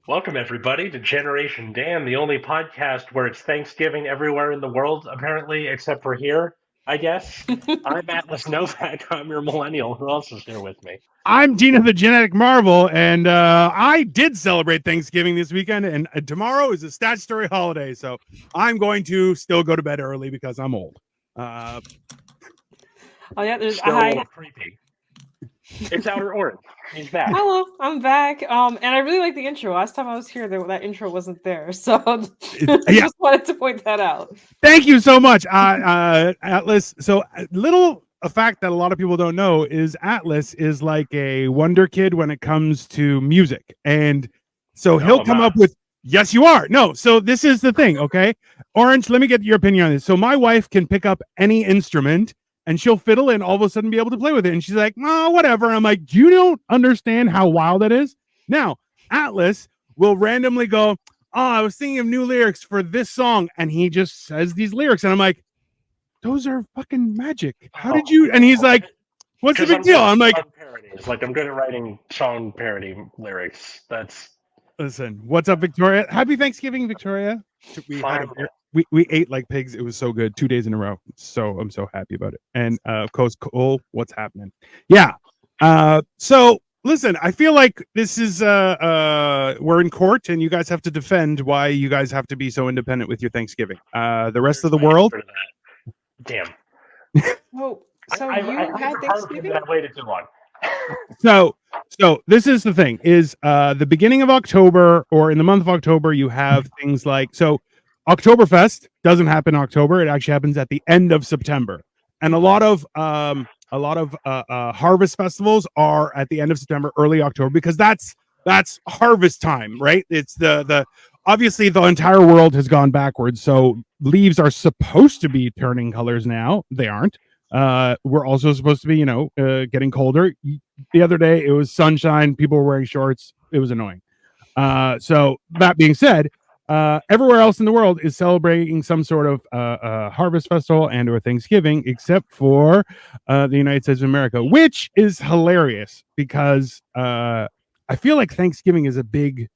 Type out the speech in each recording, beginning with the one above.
Welcome, everybody, to Generation Dan, the only podcast where it's Thanksgiving everywhere in the world, apparently, except for here, I guess. I'm Atlas Novak. I'm your millennial. Who else is here with me? I'm Dino, the genetic marvel, and I did celebrate Thanksgiving this weekend, and tomorrow is a statutory holiday, so I'm going to still go to bed early because I'm old. Oh yeah, there's Still a hi. little creepy. It's OuterOrange. He's back. Hello, I'm back. And I really like the intro. Last time I was here, that intro wasn't there, so I just wanted to point that out. Thank you so much, Atlas. So a fact that a lot of people don't know is Atlas is like a wonder kid when it comes to music, and so he'll come up with. Yes, you are. No, so this is the thing, okay? Orange, let me get your opinion on this. So my wife can pick up any instrument and she'll fiddle and all of a sudden be able to play with it. And she's like, oh, whatever. And I'm like, you don't understand how wild that is. Now, Atlas will randomly go, oh, I was thinking of new lyrics for this song. And he just says these lyrics. And I'm like, those are fucking magic. How did you? And he's like, what's the big deal? I'm like, I'm good at writing song parody lyrics. Listen, what's up, Victoria? Happy Thanksgiving, Victoria. We ate like pigs. It was so good 2 days in a row. So I'm so happy about it. And of course, Cole, what's happening? Yeah. So listen, I feel like this is we're in court and you guys have to defend why you guys have to be so independent with your Thanksgiving. The rest of the world. Damn. Oh, so you had Thanksgiving? I waited too long. So this is the thing is the beginning of October or in the month of October, you have things like Oktoberfest doesn't happen in October. It actually happens at the end of September. And a lot of harvest festivals are at the end of September, early October, because that's harvest time, right? It's the obviously the entire world has gone backwards. So leaves are supposed to be turning colors now. They aren't. We're also supposed to be, getting colder. The other day it was sunshine. People were wearing shorts. It was annoying. So that being said, everywhere else in the world is celebrating some sort of harvest festival and or Thanksgiving, except for the United States of America, which is hilarious because I feel like Thanksgiving is a big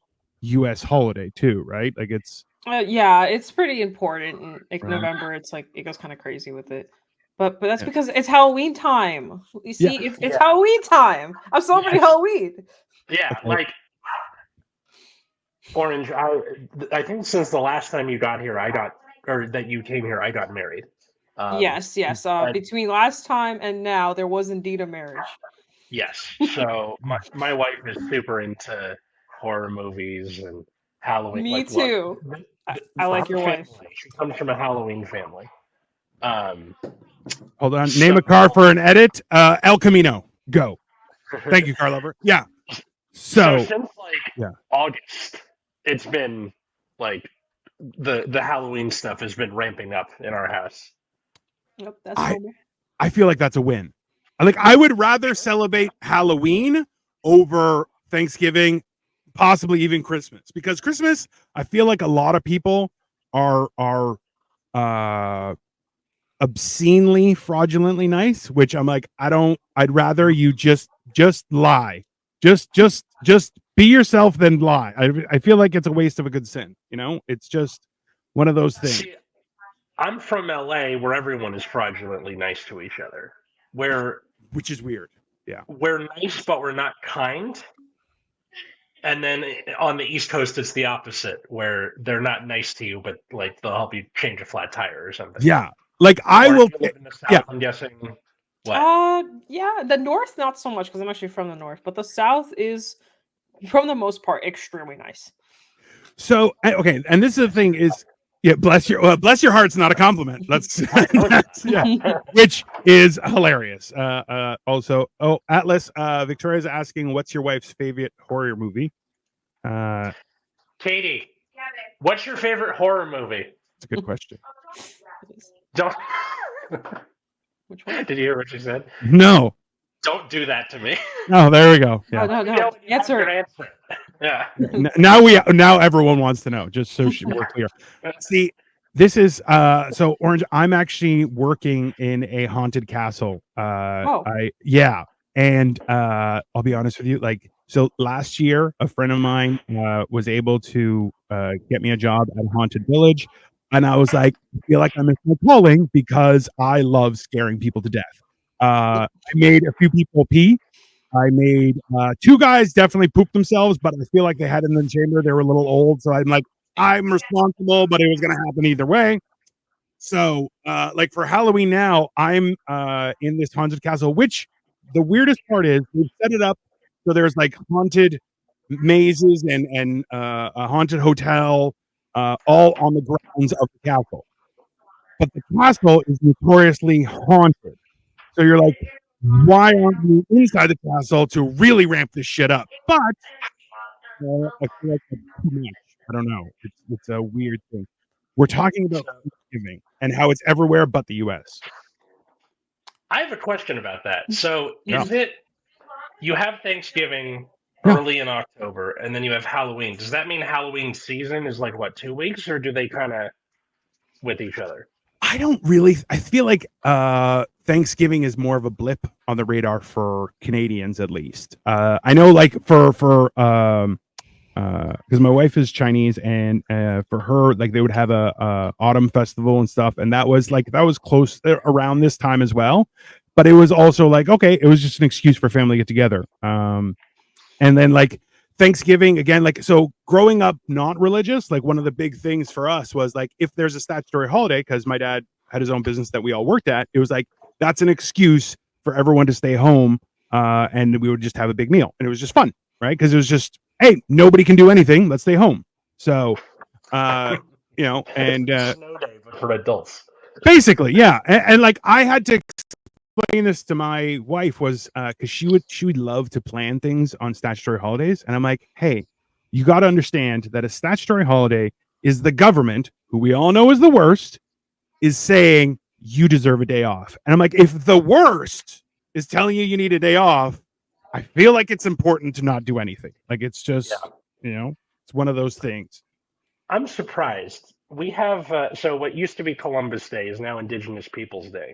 U.S. holiday too, right? Like it's yeah, it's pretty important. In like November, it's like it goes kind of crazy with it. But that's because it's Halloween time. You see, it's Halloween time. I'm celebrating Halloween. Yeah, like Orange. I think since the last time you got here, that you came here, I got married. Yes. Between last time and now, there was indeed a marriage. Yes. So my wife is super into horror movies and Halloween. Me too. I like your wife. She comes from a Halloween family. Hold on. Name a car for an edit. El Camino. Go. Thank you, car lover. Yeah. So since August, it's been like the Halloween stuff has been ramping up in our house. Yep, that's I feel like that's a win. I would rather celebrate Halloween over Thanksgiving, possibly even Christmas, because Christmas, I feel like a lot of people are obscenely, fraudulently nice, which I'm like, I'd rather you just lie. Just be yourself than lie. I feel like it's a waste of a good sin. It's just one of those things. See, I'm from LA where everyone is fraudulently nice to each other. Which is weird. Yeah. We're nice, but we're not kind. And then on the East Coast, it's the opposite, where they're not nice to you, but like they'll help you change a flat tire or something. Yeah. Like I will. Live in the South, I'm guessing. What? Yeah, the North not so much because I'm actually from the North, but the South is, for the most part, extremely nice. So okay, and this is the thing is, bless your heart's not a compliment. That's which is hilarious. Also, Atlas, Victoria's asking, what's your wife's favorite horror movie? Katie, what's your favorite horror movie? It's a good question. Don't. Which one? Did you hear what she said? No. Don't do that to me. Oh, there we go. Yeah. No. Answer. Yeah. Now everyone wants to know, just so we're clear. See, this is so Orange. I'm actually working in a haunted castle. And I'll be honest with you, like, so last year a friend of mine was able to get me a job at a haunted village, and I was like, I feel like I'm in my calling because I love scaring people to death. I made a few people pee. I made two guys definitely poop themselves, but I feel like they had it in the chamber. They were a little old, so I'm like, I'm responsible, but it was going to happen either way. So, like for Halloween now, I'm in this haunted castle. Which the weirdest part is we've set it up so there's like haunted mazes and a haunted hotel, all on the grounds of the castle. But the castle is notoriously haunted. So you're like, why aren't you inside the castle to really ramp this shit up? But I feel like that's too much. I don't know. It's a weird thing. We're talking about Thanksgiving and how it's everywhere but the U.S. I have a question about that. So, Yeah. is it you have Thanksgiving early in October, and then you have Halloween? Does that mean Halloween season is like what, 2 weeks, or do they kind of with each other? I don't really. I feel like Thanksgiving is more of a blip on the radar for Canadians, at least. I know, like for because my wife is Chinese, and for her, like they would have a autumn festival and stuff, and that was close around this time as well. But it was also like, okay, it was just an excuse for family to get together. And then like Thanksgiving again, like, so growing up not religious, like one of the big things for us was like, if there's a statutory holiday, because my dad had his own business that we all worked at, it was like that's an excuse for everyone to stay home, and we would just have a big meal, and it was just fun, right? Because it was just, hey, nobody can do anything, let's stay home. So and Snow day, but for adults. Basically, yeah. And like I had to explain this to my wife was because she would love to plan things on statutory holidays, and I'm like, hey, you got to understand that a statutory holiday is the government, who we all know is the worst, is saying you deserve a day off. And I'm like, if the worst is telling you you need a day off, I feel like it's important to not do anything. Like it's just, it's one of those things. I'm surprised. We have so what used to be Columbus Day is now Indigenous Peoples Day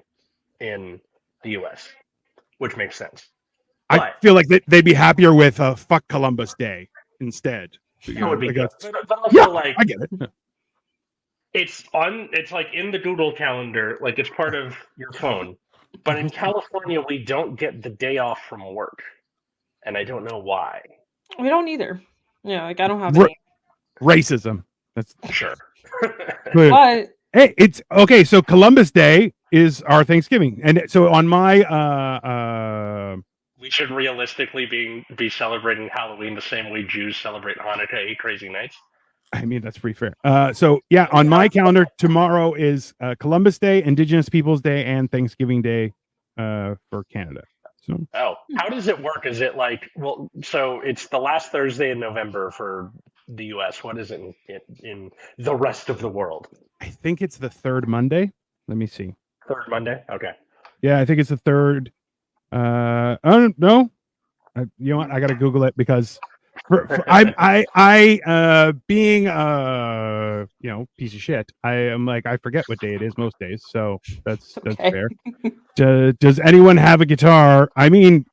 in the U.S., which makes sense. I But feel like they'd be happier with fuck Columbus Day instead. that would be good. But also, Yeah, like, I get it. it's like in the Google Calendar, like it's part of your phone. But in California, we don't get the day off from work, and I don't know why. We don't either. Yeah, like I don't have any. Racism. That's Sure. But hey, it's okay. So Columbus Day is our Thanksgiving, and so on my we should realistically be celebrating Halloween the same way Jews celebrate Hanukkah 8 crazy nights. I mean, that's pretty fair. So yeah, on my calendar, tomorrow is Columbus Day, Indigenous Peoples Day, and Thanksgiving Day for Canada. So, how does it work? Is it like, well, so it's the last Thursday in November for the U.S. What is it in the rest of the world? I think it's the third Monday. Let me see. Third Monday? Okay. Yeah, I think it's the third. I don't know. You know what? I got to Google it because I being piece of shit, I am like, I forget what day it is most days, so that's fair. Does anyone have a guitar? I mean,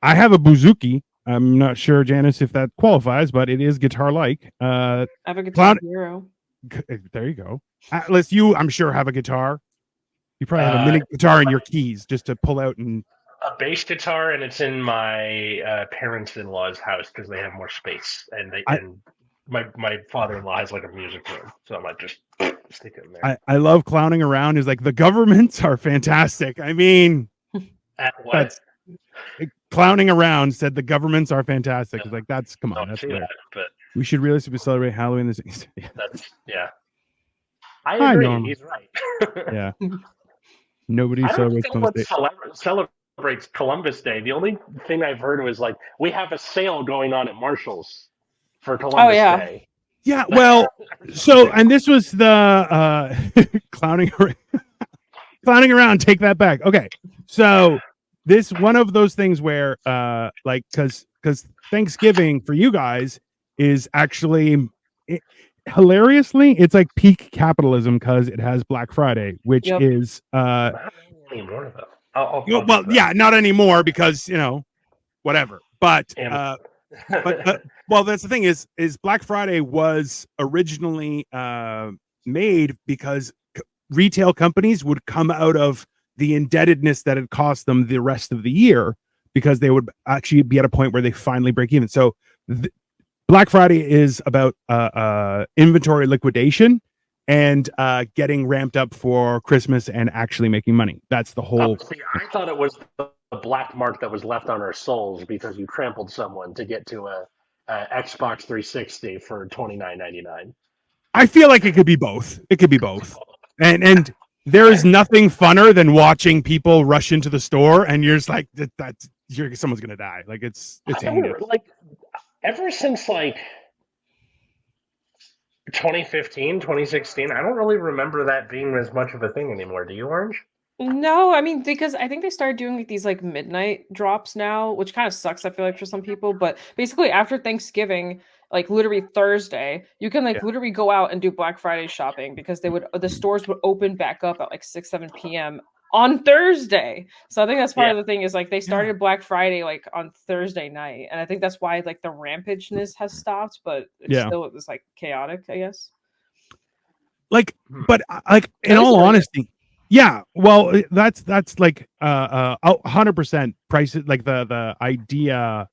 I have a bouzouki. I'm not sure, Janice, if that qualifies, but it is guitar-like. I have a guitar hero. There you go. Atlas, you, I'm sure, have a guitar. You probably have a mini guitar in your keys just to pull out and a bass guitar, and it's in my parents-in-law's house because they have more space, and my father-in-law has like a music room, so I might just stick it in there. I love clowning around. Is like the governments are fantastic. I mean, at what? Clowning around said the governments are fantastic. It's like that's come on, that's that, but we should realistically celebrate Halloween this. I agree. He's right. Yeah. Nobody celebrates Columbus Day. Celebrates Columbus Day. The only thing I've heard was like we have a sale going on at Marshall's for Columbus Day. Yeah, well, so and this was the clowning around. Take that back. Okay, so this one of those things where like because because Thanksgiving for you guys is actually hilariously, it's like peak capitalism because it has Black Friday, which is not anymore though. I'll well, yeah, not anymore because whatever. But well, that's the thing is Black Friday was originally made because retail companies would come out of the indebtedness that had cost them the rest of the year because they would actually be at a point where they finally break even. So Black Friday is about inventory liquidation and getting ramped up for Christmas and actually making money. That's the whole. See, I thought it was the black mark that was left on our souls because you trampled someone to get to a Xbox 360 for $29.99. I feel like it could be both. It could be both. And there is nothing funner than watching people rush into the store and you're just like someone's gonna die. Like it's heinous. Like ever since like 2015, 2016, I don't really remember that being as much of a thing anymore. Do you, Orange? No, I mean, because I think they started doing like these like midnight drops now, which kind of sucks, I feel like, for some people. But basically, after Thanksgiving, like literally Thursday, you can like literally go out and do Black Friday shopping because the stores would open back up at like 6, 7 p.m. on Thursday. So I think that's part of the thing is like they started Black Friday like on Thursday night, and I think that's why like the rampageness has stopped, but it's still it was like chaotic, I guess. Like, but like in all honesty. Yeah, well, that's like 100% price. Like the idea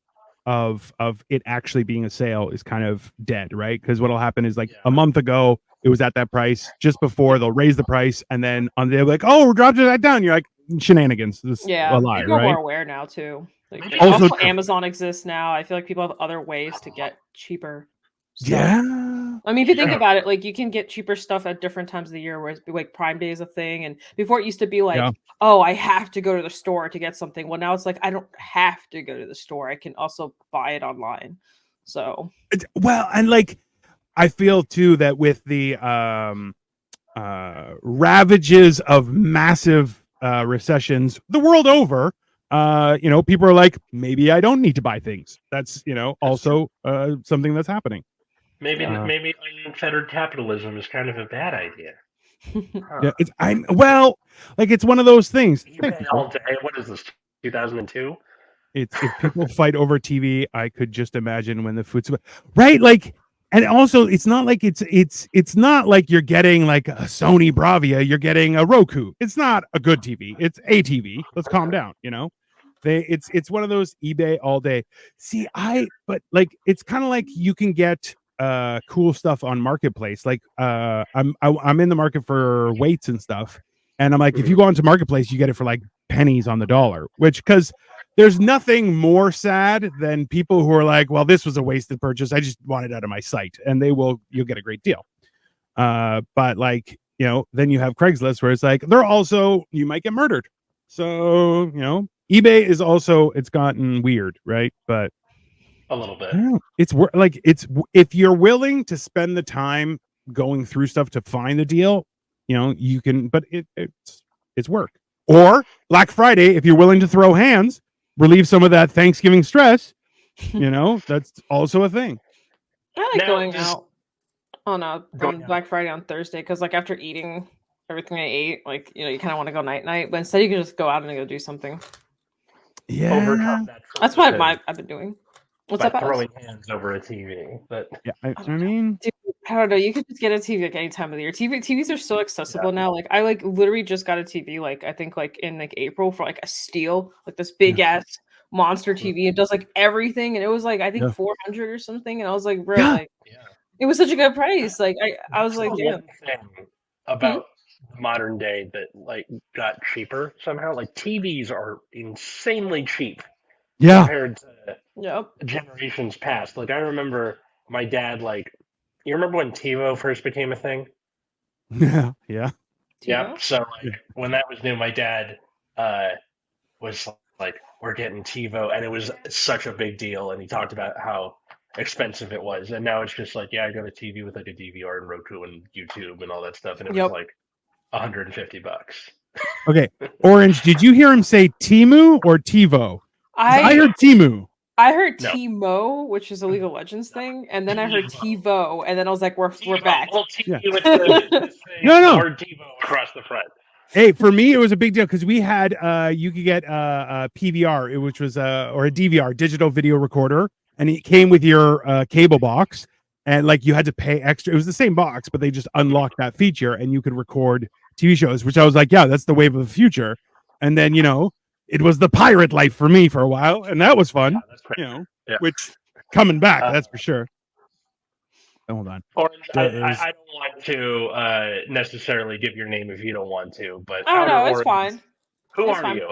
of it actually being a sale is kind of dead, right? Because what'll happen is like a month ago it was at that price. Just before they'll raise the price, and then they're like, "Oh, we're dropping that down." You're like, shenanigans. This is a lie, people right? are more aware now too. Like, also, Amazon exists now. I feel like people have other ways to get cheaper stuff. Yeah. I mean, if you think about it, like you can get cheaper stuff at different times of the year, where like Prime Day is a thing. And before it used to be like, oh, I have to go to the store to get something. Well, now it's like I don't have to go to the store. I can also buy it online. So well, and like I feel too that with the ravages of massive recessions the world over, people are like, maybe I don't need to buy things. That's also something that's happening. Maybe unfettered capitalism is kind of a bad idea. Yeah, it's one of those things. All day. What is this? 2002. It's if people fight over TV, I could just imagine when the food's right. Like, and also, it's not like it's not like you're getting like a Sony Bravia. You're getting a Roku. It's not a good TV. It's a TV. Let's calm down. It's one of those eBay all day. See, but like it's kind of like you can get cool stuff on Marketplace. Like I'm in the market for weights and stuff, and I'm like, if you go onto Marketplace, you get it for like pennies on the dollar. Which, because there's nothing more sad than people who are like, well, this was a wasted purchase. I just want it out of my sight, and you'll get a great deal. But like then you have Craigslist where it's like you might get murdered. So eBay is also, it's gotten weird, right? But a little bit. It's if you're willing to spend the time going through stuff to find the deal, you can. But it's work. Or Black Friday, if you're willing to throw hands, relieve some of that Thanksgiving stress. That's also a thing. I like going out on Black Friday on Thursday because like after eating everything I ate, like you kind of want to go night, but instead you can just go out and go do something. Yeah, that's what I've been doing. What's up? Throwing hands over a TV, but yeah, I mean, dude, I don't know. You can just get a TV like any time of the year. TVs are so accessible now. Like I literally just got a TV. Like I think like in like April for like a steal, like this big ass monster TV. It does like everything, and it was like I think 400 or something. And I was like, bro, like it was such a good price. Like I was like, one thing about modern day that like got cheaper somehow. Like TVs are insanely cheap. Compared to generations past. Like I remember my dad, like you remember when TiVo first became a thing? Yeah. Yeah. So like when that was new, my dad was like, we're getting TiVo, and it was such a big deal, and he talked about how expensive it was. And now it's just like, I got a TV with like a DVR and Roku and YouTube and all that stuff, and it was like $150. Okay. Orange, did you hear him say Timu or TiVo? I heard Timu. I heard No. T-Mo, which is a League of Legends thing, and then I heard TiVo, and then I was like, we're back. Little T with the No. word TiVo across the front. Hey, for me, it was a big deal because we had you could get PVR, which was or a DVR, digital video recorder, and it came with your cable box, and like you had to pay extra. It was the same box, but they just unlocked that feature, and you could record TV shows, which I was like, yeah, that's the wave of the future. And then it was the pirate life for me for a while, and that was fun. Which coming back, that's for sure. Hold on. Orange, I don't want to necessarily give your name if you don't want to, but no, it's fine. Who are you?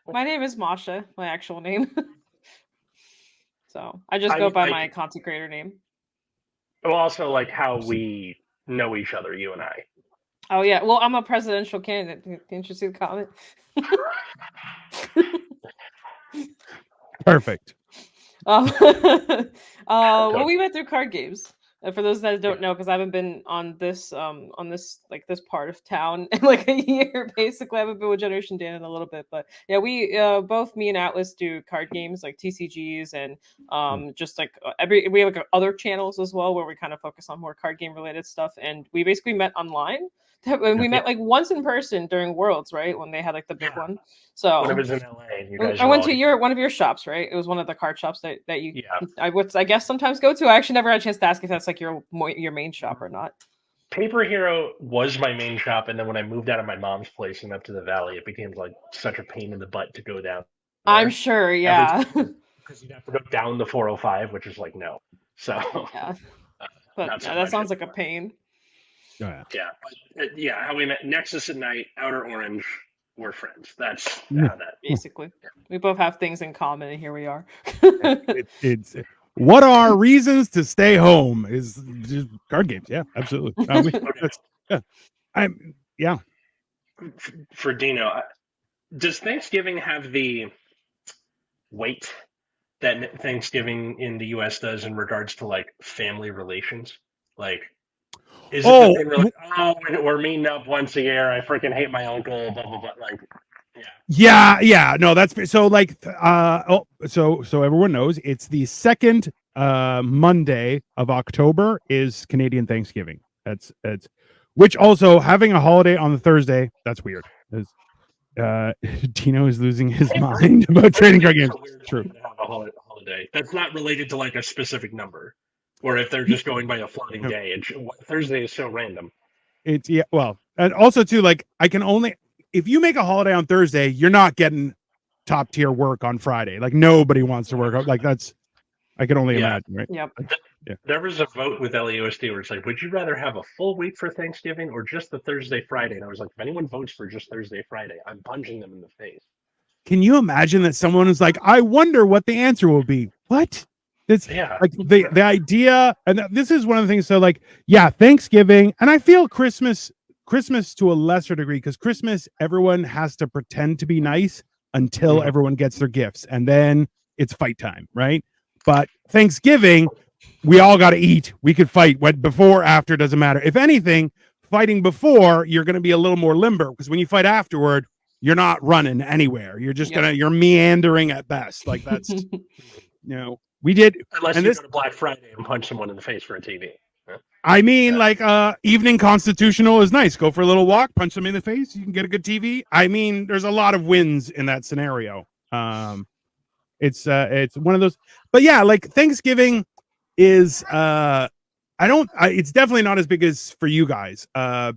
My name is Masha, my actual name. So I just go by my content creator name. Well, also like how we know each other, you and I. Oh yeah, well, I'm a presidential candidate. Didn't you see the comment? Perfect. Well, we went through card games. For those that don't know, because I haven't been on this this part of town in like a year, basically. I haven't been with Generation Dan in a little bit, but yeah, we both me and Atlas do card games like TCGs and just like we have like other channels as well where we kind of focus on more card game related stuff, and we basically met online. We met like once in person during Worlds, right? When they had like the big one. So when it was in LA, I went to one of your shops, right? It was one of the card shops that you I guess sometimes go to. I actually never had a chance to ask if that's like your main shop or not. Paper Hero was my main shop, and then when I moved out of my mom's place and up to the valley, it became like such a pain in the butt to go down there. I'm sure, yeah. Because you'd have to go down the 405, which is like no. So yeah, but that sounds like a pain. Yeah. How we met Nexus at night, Outer Orange, we're friends. That's how that basically. We both have things in common, and here we are. It's what are reasons to stay home is just card games. Yeah, absolutely. For Dino, does Thanksgiving have the weight that Thanksgiving in the U.S. does in regards to like family relations? Like, is it the thing where like, we're meeting up once a year? I freaking hate my uncle. Blah blah blah. Like, yeah. No, that's so. Like, so everyone knows it's the second Monday of October is Canadian Thanksgiving. That's which also having a holiday on the Thursday. That's weird. Dino is losing his mind about trading card games. True. To have a holiday that's not related to like a specific number. Or if they're just going by a floating day. Thursday is so random. And also too, like I can only if you make a holiday on Thursday, you're not getting top tier work on Friday. Like nobody wants to work. Like that's I can only imagine, right? Yep. There was a vote with LAUSD where it's like, would you rather have a full week for Thanksgiving or just the Thursday, Friday? And I was like, if anyone votes for just Thursday, Friday, I'm punching them in the face. Can you imagine that someone is like, I wonder what the answer will be? What? It's like the idea, and this is one of the things. So like, Thanksgiving, and I feel Christmas to a lesser degree because Christmas, everyone has to pretend to be nice until everyone gets their gifts, and then it's fight time, right? But Thanksgiving, we all got to eat. We could fight before, after, doesn't matter. If anything, fighting before, you're going to be a little more limber because when you fight afterward, you're not running anywhere. You're just you're meandering at best. Like that's we did unless you go to Black Friday and punch someone in the face for a TV. I mean, like evening constitutional is nice. Go for a little walk, punch them in the face. You can get a good TV. I mean, there's a lot of wins in that scenario. It's one of those, but like Thanksgiving is it's definitely not as big as for you guys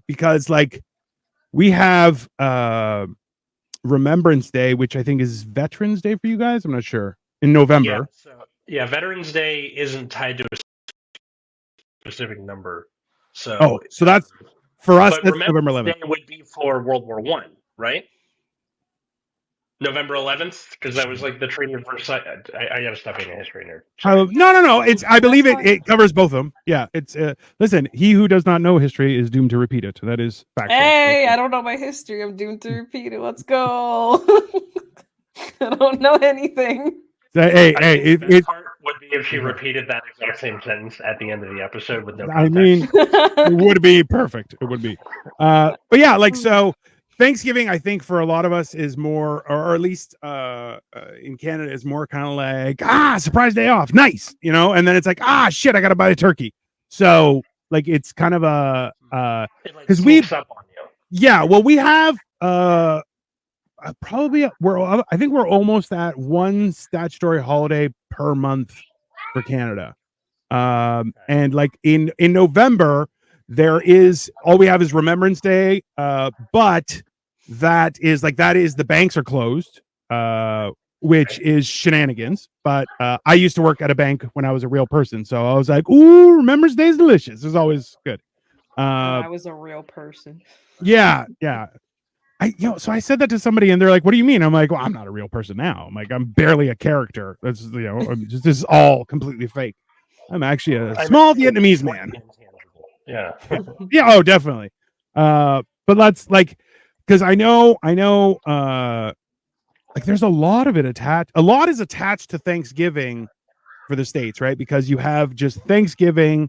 because like we have Remembrance Day, which I think is Veterans Day for you guys. I'm not sure in November. Veterans Day isn't tied to a specific number. So that's for us. That's November 11th. Day would be for World War I, right? November 11th, because that was like the Treaty of Versailles. I gotta stop being a history nerd. No. It's I believe it covers both of them. Yeah, it's listen. He who does not know history is doomed to repeat it. That is factual. Hey, I don't know my history. I'm doomed to repeat it. Let's go. I don't know anything. Hey, it part would be if she repeated that exact same sentence at the end of the episode with no context. I mean, it would be perfect. It would be. But like so. Thanksgiving, I think for a lot of us is more, or at least in Canada, is more kind of like, surprise day off, nice, and then it's like, shit, I gotta buy a turkey. So like it's kind of a It like because sneaks up on you. yeah, well, we have probably I think we're almost at one statutory holiday per month for Canada. And like in November, there is all we have is Remembrance Day, but that is the banks are closed, which is shenanigans. But I used to work at a bank when I was a real person, so I was like, "Ooh, Remembrance Day is delicious." It's always good. I was a real person. Yeah. So I said that to somebody, and they're like, "What do you mean?" I'm like, "Well, I'm not a real person now. I'm like, I'm barely a character. That's this is all completely fake. I'm actually a small Vietnamese man." Yeah. Yeah. Oh, definitely. But let's like, because I know, like there's a lot of it attached. A lot is attached to Thanksgiving for the States, right? Because you have just Thanksgiving,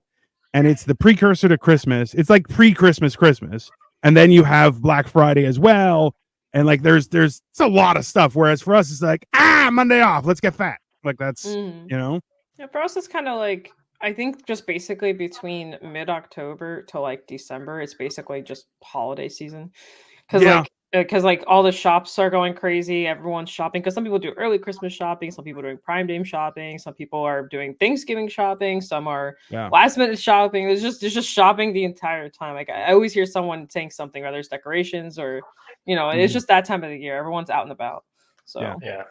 and it's the precursor to Christmas. It's like pre-Christmas, Christmas, and then you have Black Friday as well. And like, there's it's a lot of stuff. Whereas for us, it's like, Monday off, let's get fat. Like that's Yeah, for us, it's kind of like, I think just basically between mid-October to like December, it's basically just holiday season. Because like all the shops are going crazy, everyone's shopping. Because some people do early Christmas shopping, some people are doing Prime Day shopping, some people are doing Thanksgiving shopping, some are last minute shopping. There's just shopping the entire time. Like I always hear someone saying something, whether it's decorations or it's just that time of the year. Everyone's out and about. So yeah.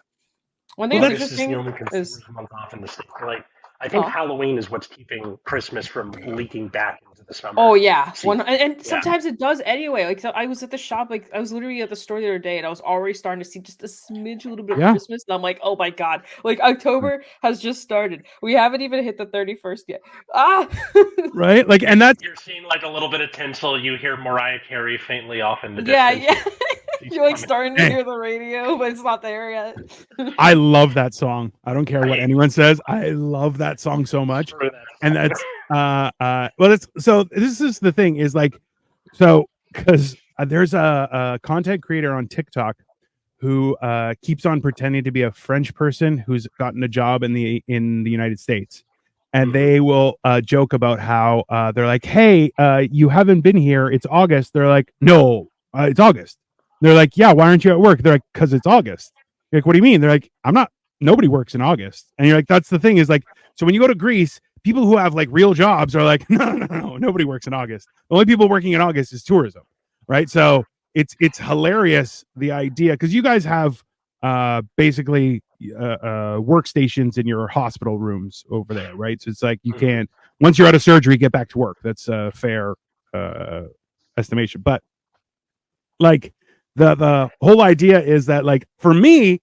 One thing that's interesting is the only consumers month off in the States. Like I think Halloween is what's keeping Christmas from leaking back into the summer. Oh yeah, and sometimes it does anyway. Like so I was at the shop, like I was literally at the store the other day, and I was already starting to see just a smidge, a little bit of Christmas, and I'm like, oh my god, like October has just started. We haven't even hit the 31st yet. Right, like, and that's you're seeing like a little bit of tinsel. You hear Mariah Carey faintly off in the distance. Yeah. You're like starting to hear the radio, but it's not there yet. I love that song. I don't care what anyone says. I love that song so much. And that's so this is the thing is like, so because there's a content creator on TikTok who keeps on pretending to be a French person who's gotten a job in the United States. And they will joke about how they're like, "Hey, you haven't been here. It's August." They're like, "No, it's August." They're like, "Yeah, why aren't you at work?" They're like, "Because it's August." You're like, "What do you mean?" They're like, "I'm not. Nobody works in August." And you're like, "That's the thing is like, so when you go to Greece, people who have like real jobs are like, no, nobody works in August. The only people working in August is tourism, right?" So it's hilarious, the idea, because you guys have basically workstations in your hospital rooms over there, right? So it's like you can't, once you're out of surgery, get back to work. That's a fair estimation. But like the whole idea is that like for me,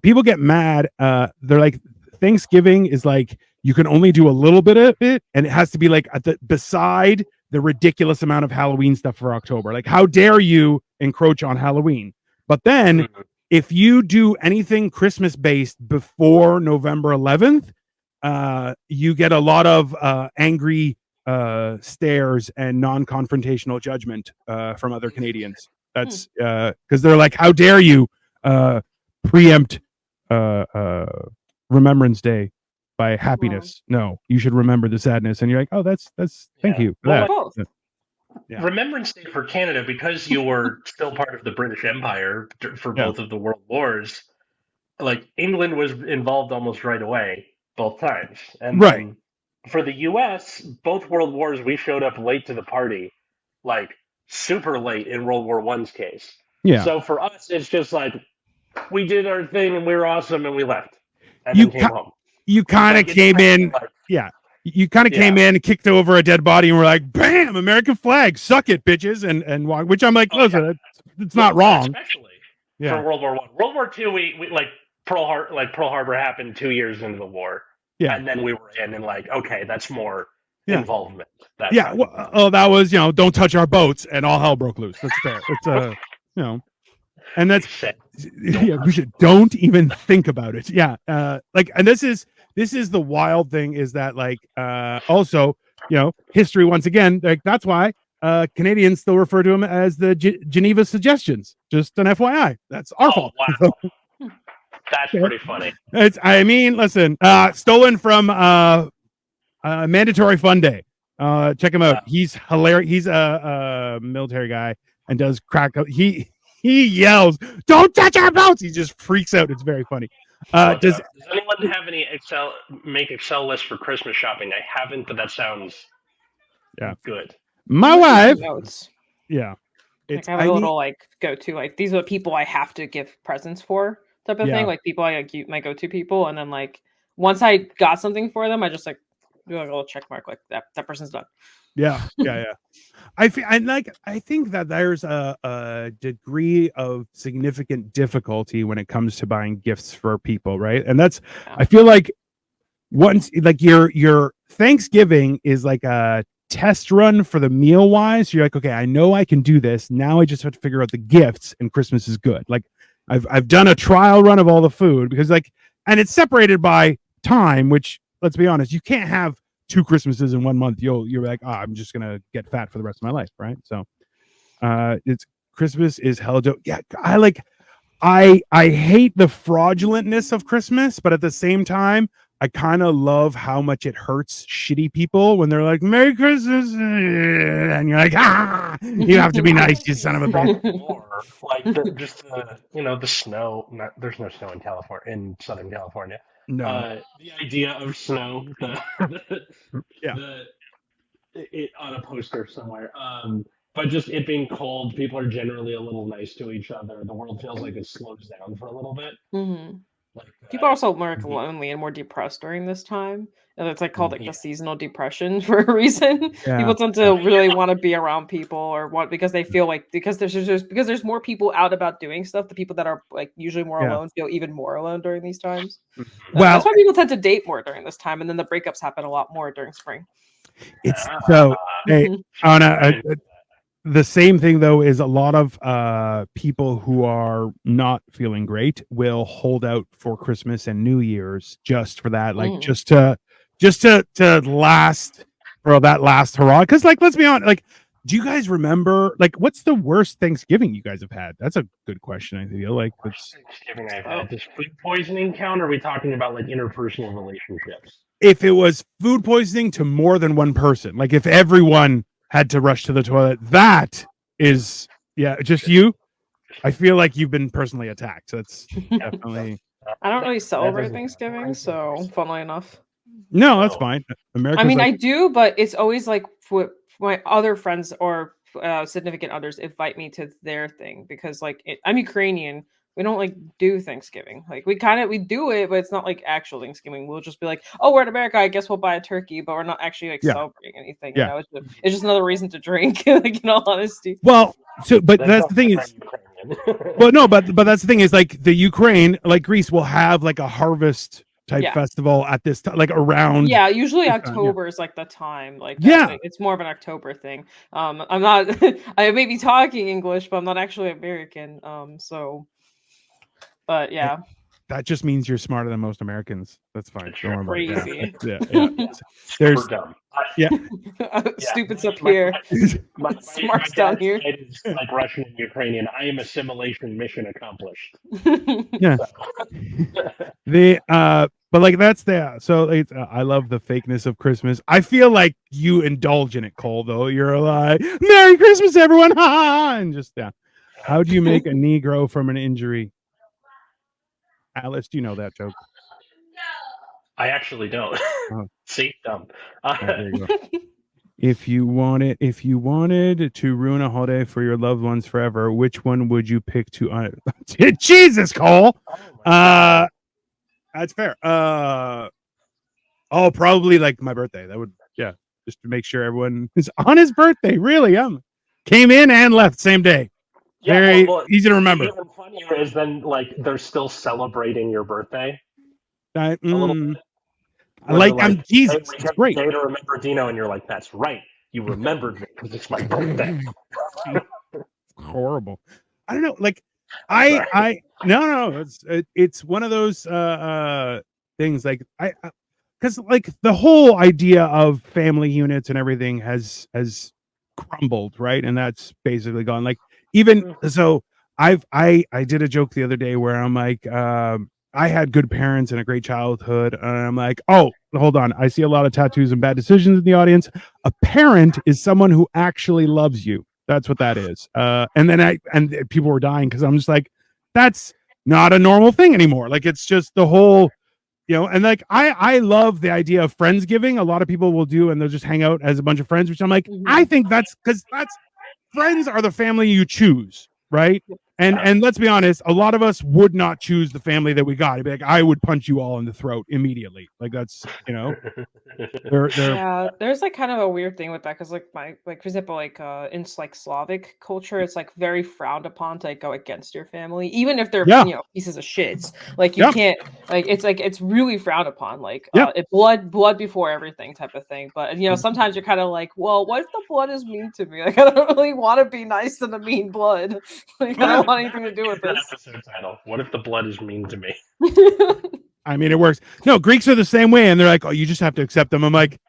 people get mad. They're like, Thanksgiving is like you can only do a little bit of it, and it has to be like beside the ridiculous amount of Halloween stuff for October. Like, how dare you encroach on Halloween? But then if you do anything Christmas based before November 11th, you get a lot of angry stares and non-confrontational judgment from other Canadians. That's because they're like, how dare you preempt Remembrance Day by happiness? No, you should remember the sadness. And you're like, oh, that's thank you for that. Yeah. Remembrance Day for Canada, because you were still part of the British Empire for both of the world wars, like England was involved almost right away, both times. And then for the US, both world wars, we showed up late to the party, like super late in World War I's case. Yeah. So for us, it's just like we did our thing and we were awesome and we left. And then came home. You kind of came in. You kind of came in and kicked over a dead body and we're like, bam, American flag, suck it, bitches. And which I'm like, listen, it's not wrong. Especially for World War I. World War II, we like Pearl Harbor happened 2 years into the war. Yeah. And then we were in and like, okay, that's more involvement. That was, don't touch our boats and all hell broke loose. That's fair. It's and that's we should don't even think about it. Like, and this is the wild thing is that like also history once again, like that's why Canadians still refer to them as the Geneva Suggestions. Just an FYI. That's our fault. Wow. That's pretty funny. I mean, listen, stolen from Mandatory Fun Day. Check him out. He's hilarious. He's a military guy and does crack up. He yells, "Don't touch our boats!" He just freaks out. It's very funny. Does anyone have any Excel lists for Christmas shopping? I haven't, but that sounds good. My wife, yeah, it's I have a little like go to like these are the people I have to give presents for type of thing. Like people I like my go to people, and then like once I got something for them, I just like do like a little check mark like that person's done. Yeah. I think that there's a degree of significant difficulty when it comes to buying gifts for people, right? And that's I feel like once like your Thanksgiving is like a test run for the meal wise. You're like, okay, I know I can do this. Now I just have to figure out the gifts, and Christmas is good. Like I've done a trial run of all the food because like, and it's separated by time, which let's be honest, you can't have 2 Christmases in 1 month. You're like, I'm just gonna get fat for the rest of my life, right? So it's Christmas is hell dope. Yeah, I hate the fraudulentness of Christmas, but at the same time, I kind of love how much it hurts shitty people when they're like, "Merry Christmas," and you're like, you have to be nice, you son of a bitch. Like the snow. There's no snow in California, in Southern California. No. The idea of snow, it on a poster somewhere. But just it being cold, people are generally a little nice to each other. The world feels like it slows down for a little bit. Mm-hmm. Like, people are also more lonely and more depressed during this time. And it's like called like the seasonal depression for a reason. Yeah. People tend to really want to be around people or what because they feel like because there's more people out about doing stuff. The people that are like usually more alone feel even more alone during these times. Well, that's why people tend to date more during this time, and then the breakups happen a lot more during spring. It's so on the same thing though is a lot of people who are not feeling great will hold out for Christmas and New Year's just for that, like just to last for that last hurrah. Because like let's be honest, like do you guys remember like what's the worst Thanksgiving you guys have had? That's a good question. I feel like Thanksgiving I've had. Does food poisoning count? Or are we talking about like interpersonal relationships? If it was food poisoning to more than one person, like if everyone had to rush to the toilet, that is just you. I feel like you've been personally attacked. So it's definitely. I don't really celebrate Thanksgiving, so funnily enough. No, that's fine. I mean, I do, but it's always like my other friends or significant others invite me to their thing because like I'm Ukrainian. We don't like do Thanksgiving. Like we do it, but it's not like actual Thanksgiving. We'll just be like, oh, we're in America. I guess we'll buy a turkey, but we're not actually like celebrating anything. You know, it's just another reason to drink. Like in all honesty. Well, but that's the thing is, well, no, but that's the thing is like the Ukraine, like Greece, will have like a harvest type festival at this time, like around. Yeah, usually October is like the time. Like it's more of an October thing. I'm not. I may be talking English, but I'm not actually American. So. But yeah, that just means you're smarter than most Americans. That's fine. Don't worry about that. Yeah. There's dumb. Stupid's up here. Smart's down here. It's like Russian and Ukrainian. I am assimilation mission accomplished. Yeah. But like that's so I love the fakeness of Christmas. I feel like you indulge in it, Cole. Though you're like, "Merry Christmas, everyone!" And just how do you make a knee grow from an injury? Alice, do you know that joke? I actually don't. See, dumb. There you go. If you wanted to ruin a holiday for your loved ones forever, which one would you pick to? Jesus, Cole. That's fair. Probably like my birthday. That would just to make sure everyone is on his birthday. Really, came in and left same day. Very easy to remember. Even funnier is then like they're still celebrating your birthday. A little bit. I'm Jesus. It's great. Day to remember Dino, and you're like, that's right. You remembered me because it's my birthday. Horrible. I don't know. Like no. It's one of those things. Like because like the whole idea of family units and everything has crumbled, right? And that's basically gone. Like even so, I did a joke the other day where I'm like, I had good parents and a great childhood, and I'm like, oh, hold on, I see a lot of tattoos and bad decisions in the audience. A parent is someone who actually loves you. That's what that is. And then people were dying because I'm just like, that's not a normal thing anymore. Like it's just the whole, and like I love the idea of friendsgiving. A lot of people will do, and they'll just hang out as a bunch of friends, which I'm like, I think that's because that's friends are the family you choose, right? And let's be honest, a lot of us would not choose the family that we got. It'd be like, I would punch you all in the throat immediately. Like that's, they're Yeah, there's like kind of a weird thing with that because like for example in like Slavic culture, it's like very frowned upon to like go against your family, even if they're yeah, pieces of shits. Like you yep, can't it's really frowned upon. Like yep. it blood before everything type of thing. But sometimes you're kind of like, well, what if the blood is mean to me? Like I don't really want to be nice to the mean blood. Like I don't want anything to do with that this. episode title. What if the blood is mean to me? I mean, it works. No, Greeks are the same way, and they're like, oh, you just have to accept them. I'm like,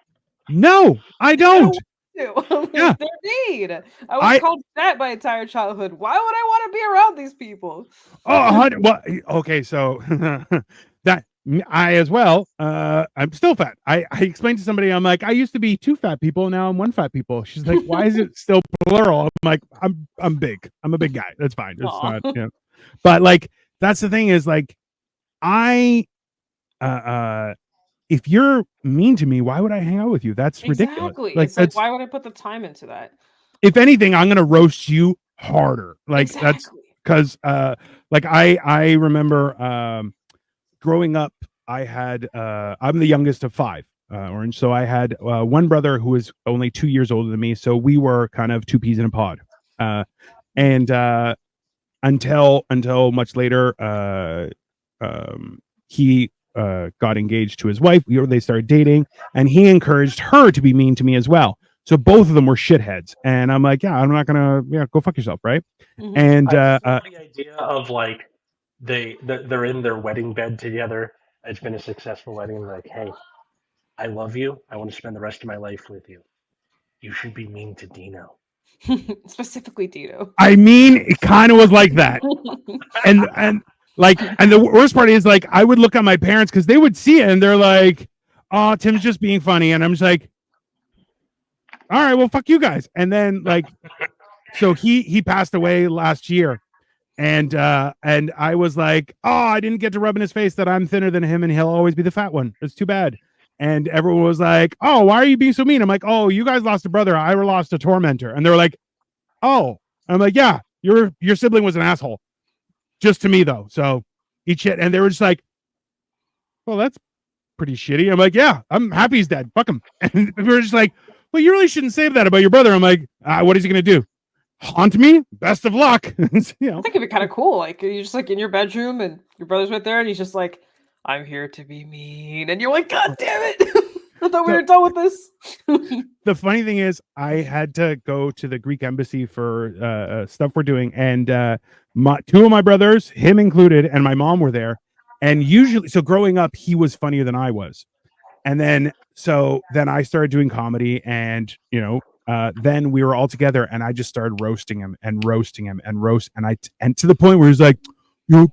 no, I don't. Yeah, they're mean. I was called fat my entire childhood. Why would I want to be around these people? Oh, well, okay, so that I as well. I'm still fat. I explained to somebody, I'm like, I used to be two fat people, now I'm one fat people. She's like, why is it still plural? I'm like, I'm big. I'm a big guy. That's fine. It's Aw. not, but like that's the thing is like I if you're mean to me, why would I hang out with you? That's ridiculous. Exactly. Like It's like, that's why would I put the time into that? if anything, I'm gonna roast you harder. Like that's Exactly. because like I remember growing up, I had I'm the youngest of five, Orange. So I had one brother who was only 2 years older than me. So we were kind of two peas in a pod. And until much later, he got engaged to his wife. They started dating, and he encouraged her to be mean to me as well. So both of them were shitheads, and I'm like, yeah, I'm not gonna, go fuck yourself, right? Mhm. And I love the idea of like they're in their wedding bed together. It's been a successful wedding. Like, hey, I love you. I want to spend the rest of my life with you. You should be mean to Dino. Specifically Dino. I mean, it kind of was like that, and like, and the worst part is like, I would look at my parents because they would see it, and they're like, "Oh, Tim's just being funny," and I'm just like, "All right, well, fuck you guys." And then like, so he passed away last year, and I was like, oh, I didn't get to rub in his face that I'm thinner than him and he'll always be the fat one. It's too bad. And everyone was like, oh, why are you being so mean? I'm like, oh, you guys lost a brother, I lost a tormentor. And they were like, oh. I'm like, yeah, your sibling was an asshole, just to me though, so eat shit. And they were just like, well, that's pretty shitty. I'm like, yeah, I'm happy he's dead, fuck him. And we were just like, well, you really shouldn't say that about your brother. I'm like, what is he gonna do, haunt me? Best of luck. I think it'd be kind of cool. Like you're just like in your bedroom and your brother's right there, and he's just like, "I'm here to be mean," and you're like, "God damn it! I thought we were done with this." The funny thing is, I had to go to the Greek embassy for stuff we're doing, and two of my brothers, him included, and my mom were there. And usually, so growing up, he was funnier than I was, and then I started doing comedy, and then we were all together, and I just started roasting him and roasting him and and to the point where he's like, you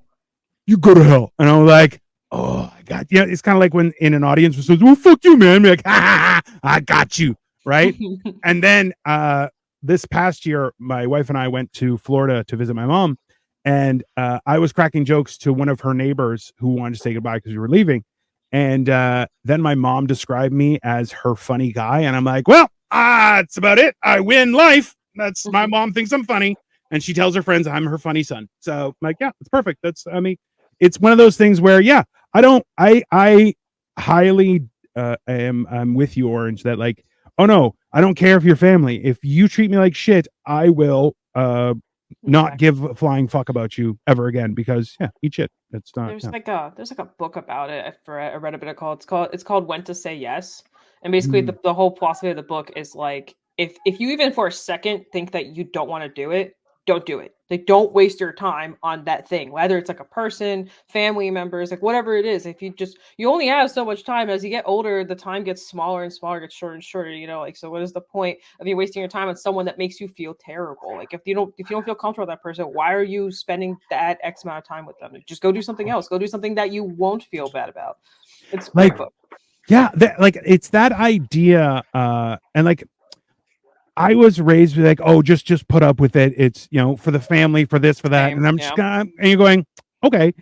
go to hell. And I was like, oh, I got you. It's kind of like when in an audience says, well, fuck you, man. Be like, ha, I got you. Right. And then this past year, my wife and I went to Florida to visit my mom. And I was cracking jokes to one of her neighbors who wanted to say goodbye because we were leaving. And then my mom described me as her funny guy. And I'm like, well, that's about it. I win life. That's my mom thinks I'm funny. And she tells her friends I'm her funny son. So I'm like, yeah, it's perfect. It's one of those things where, yeah, I highly I'm with you, Orange, that like, oh no, I don't care if you're family. If you treat me like shit, I will not give a flying fuck about you ever again, because yeah, eat shit. It's not. There's like a book about it. I read a bit of it's called When to Say Yes. And basically the whole philosophy of the book is like if you even for a second think that you don't want to do it, don't do it. Like, don't waste your time on that thing, whether it's like a person, family members, like whatever it is. If you only have so much time. As you get older, the time gets smaller and smaller, gets shorter and shorter, like, so what is the point of you wasting your time on someone that makes you feel terrible? Like, if you don't feel comfortable with that person, why are you spending that X amount of time with them? Just go do something else. Go do something that you won't feel bad about. It's like, great book. Yeah, like it's that idea, and like I was raised with like, oh, just put up with it. It's for the family, for this, for that, and I'm just and you're going, okay,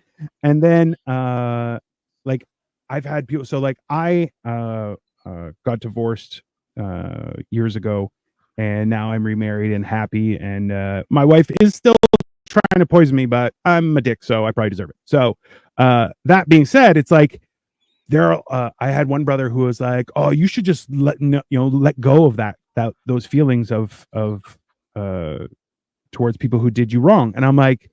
and then like I've had people. So like I got divorced years ago, and now I'm remarried and happy, and my wife is still trying to poison me, but I'm a dick, so I probably deserve it. So that being said, it's like. I had one brother who was like, "Oh, you should just let go of those feelings of towards people who did you wrong." And I'm like,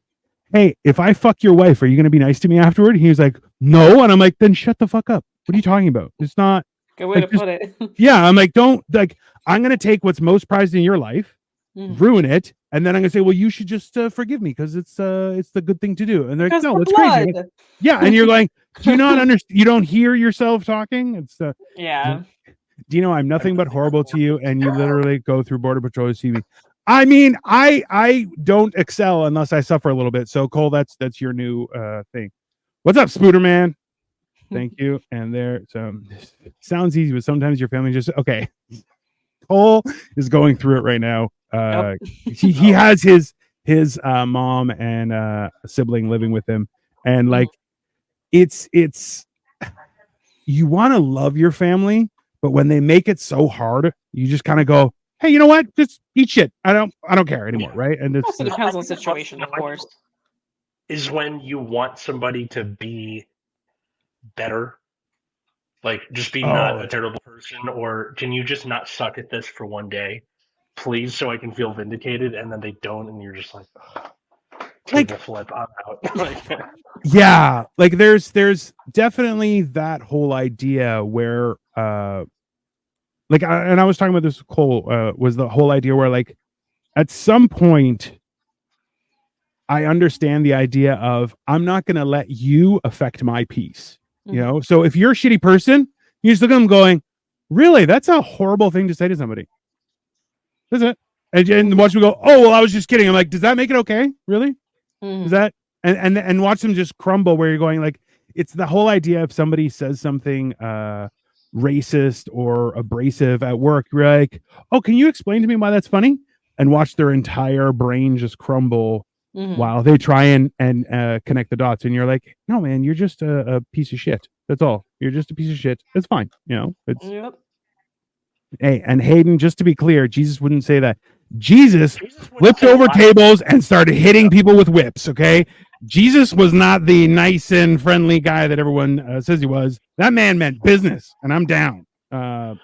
"Hey, if I fuck your wife, are you going to be nice to me afterward?" And he was like, "No," and I'm like, "Then shut the fuck up. What are you talking about? It's not good way to put it." Yeah, I'm like, don't like. I'm going to take what's most prized in your life, ruin it, and then I'm gonna say, well, you should just forgive me because it's the good thing to do. And they're like, no, that's crazy. Like, yeah, and you're like, do you not understand? You don't hear yourself talking. It's yeah. Dino, I'm nothing but horrible to you, and you literally go through Border Patrol to see me. I mean, I don't excel unless I suffer a little bit. So Cole, that's your new thing. What's up, Spooder Man? Thank you. And there, so sounds easy, but sometimes your family just okay. Cole is going through it right now. He has his mom and a sibling living with him, and like it's you want to love your family, but when they make it so hard, you just kind of go, hey, you know what? Just eat shit. I don't care anymore, right? And it depends on the situation, of course. Is when you want somebody to be better. Like, just be not a terrible person, or can you just not suck at this for one day, please, so I can feel vindicated? And then they don't, and you're just like, table flip, I'm out. Yeah, like there's definitely that whole idea where, like, and I was talking about this, Cole, was the whole idea where, like, at some point, I understand the idea of I'm not going to let you affect my peace. So if you're a shitty person, you just look at them going, really, that's a horrible thing to say to somebody. That's it. And watch me go, oh, well, I was just kidding. I'm like, does that make it okay? Really? Is that and watch them just crumble where you're going, like, it's the whole idea if somebody says something racist or abrasive at work, you're like, oh, can you explain to me why that's funny? And watch their entire brain just crumble while they try and connect the dots, and you're like, no, man, you're just a piece of shit. That's all. You're just a piece of shit. It's fine. It's Hey, and Hayden, just to be clear, Jesus wouldn't say that. Jesus flipped over tables and started hitting people with whips. Okay, Jesus was not the nice and friendly guy that everyone says he was. That man meant business, and I'm down. I'm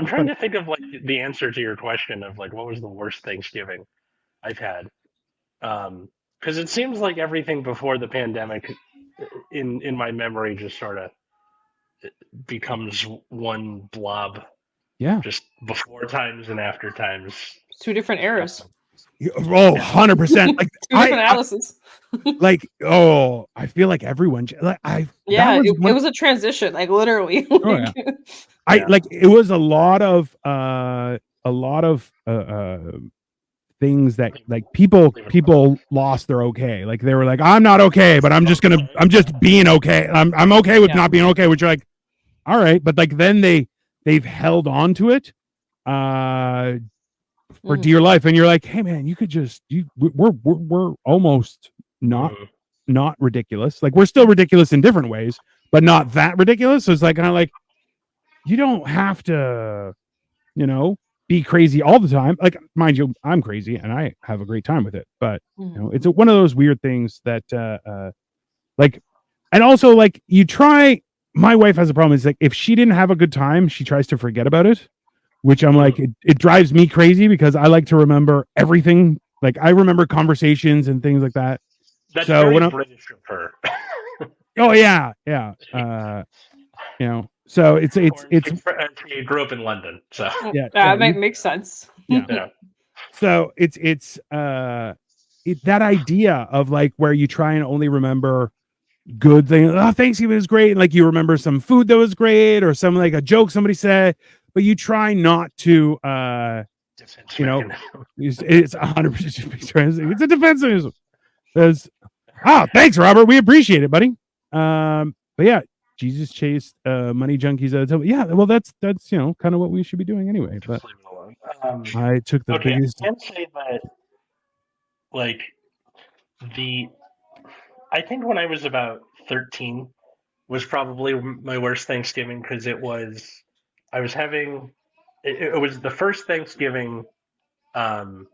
trying to think of like the answer to your question of like what was the worst Thanksgiving I've had. Because it seems like everything before the pandemic, in my memory, just sort of becomes one blob. Yeah. Just before times and after times. 2 different eras. Oh, 100%. Like 2 different Alice's. Like, oh, I feel like everyone. Like, it was a transition, like literally. Like it was a lot of things that like people lost their okay. Like they were like, I'm not okay, but I'm just being okay. I'm okay with not being okay, which are like, all right, but like then they've held on to it for dear life, and you're like, hey man, you could just we're almost not ridiculous. Like we're still ridiculous in different ways, but not that ridiculous. So it's like kind of like you don't have to, be crazy all the time. Like, mind you, I'm crazy and I have a great time with it, but it's one of those weird things that like, and also like you try. My wife has a problem. Is like if she didn't have a good time, she tries to forget about it, which I'm like, it drives me crazy because I like to remember everything. Like I remember conversations and things like that. That's very British of her. Oh yeah. So it's She grew up in London, so that makes sense. Yeah. So that idea of like where you try and only remember good things. Oh, Thanksgiving was great. And like you remember some food that was great or some like a joke somebody said, but you try not to Defense you know, mechanism. it's 100% it's a defense mechanism. Thanks, Robert. We appreciate it, buddy. But yeah, Jesus chased money junkies out of temple. Yeah, well, that's kind of what we should be doing anyway. But Just leave it alone. I took the Okay, biggest. I can say that like the I think when I was about 13 was probably my worst Thanksgiving because I was having it was the first Thanksgiving um,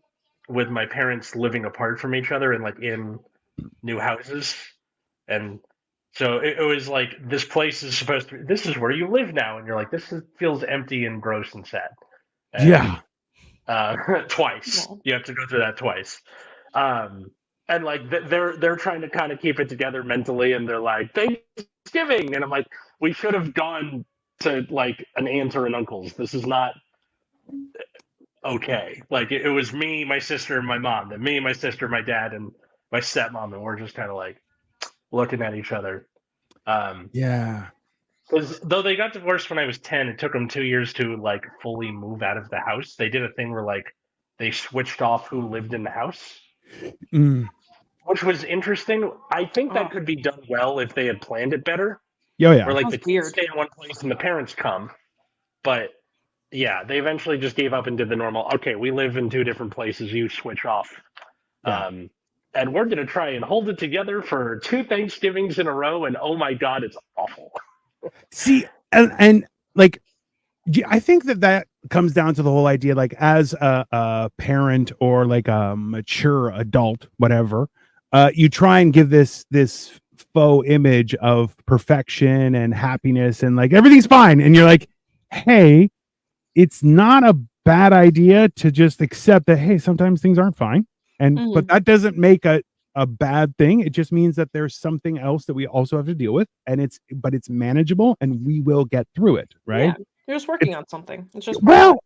with my parents living apart from each other and like in new houses, and so it was like this place is supposed to be, this is where you live now, and you're like feels empty and gross and sad, and Yeah, twice Well, you have to go through that twice. Um, and like they're trying to kind of keep it together mentally, and they're like Thanksgiving, and I'm like, we should have gone to like an aunt or an uncle's. This is not okay. Like it was me, my sister, and my mom. Then me, my sister, my dad, and my stepmom, and we're just kind of like looking at each other. yeah, Because though they got divorced when I was 10, it took them 2 years to like fully move out of the house. They did a thing where like they switched off who lived in the house, mm. which was interesting. I think that oh, could be done well if they had planned it better, where Yeah. like sounds the kids weird. stay in one place and the parents come. But yeah, they eventually just gave up and did the normal. Okay, we live in two different places. You switch off, Yeah. um, and we're gonna try and hold it together for two Thanksgivings in a row. And oh my god, it's awful. See, and like I think that comes down to the whole idea, like as a parent or like a mature adult, whatever, you try and give this faux image of perfection and happiness and like everything's fine, and you're like, hey, it's not a bad idea to just accept that hey, sometimes things aren't fine, and but Mhm. that doesn't make a bad thing. It just means that there's something else that we also have to deal with, and it's manageable, and we will get through it, right? Yeah, you're just working It's on something. It's just part of well,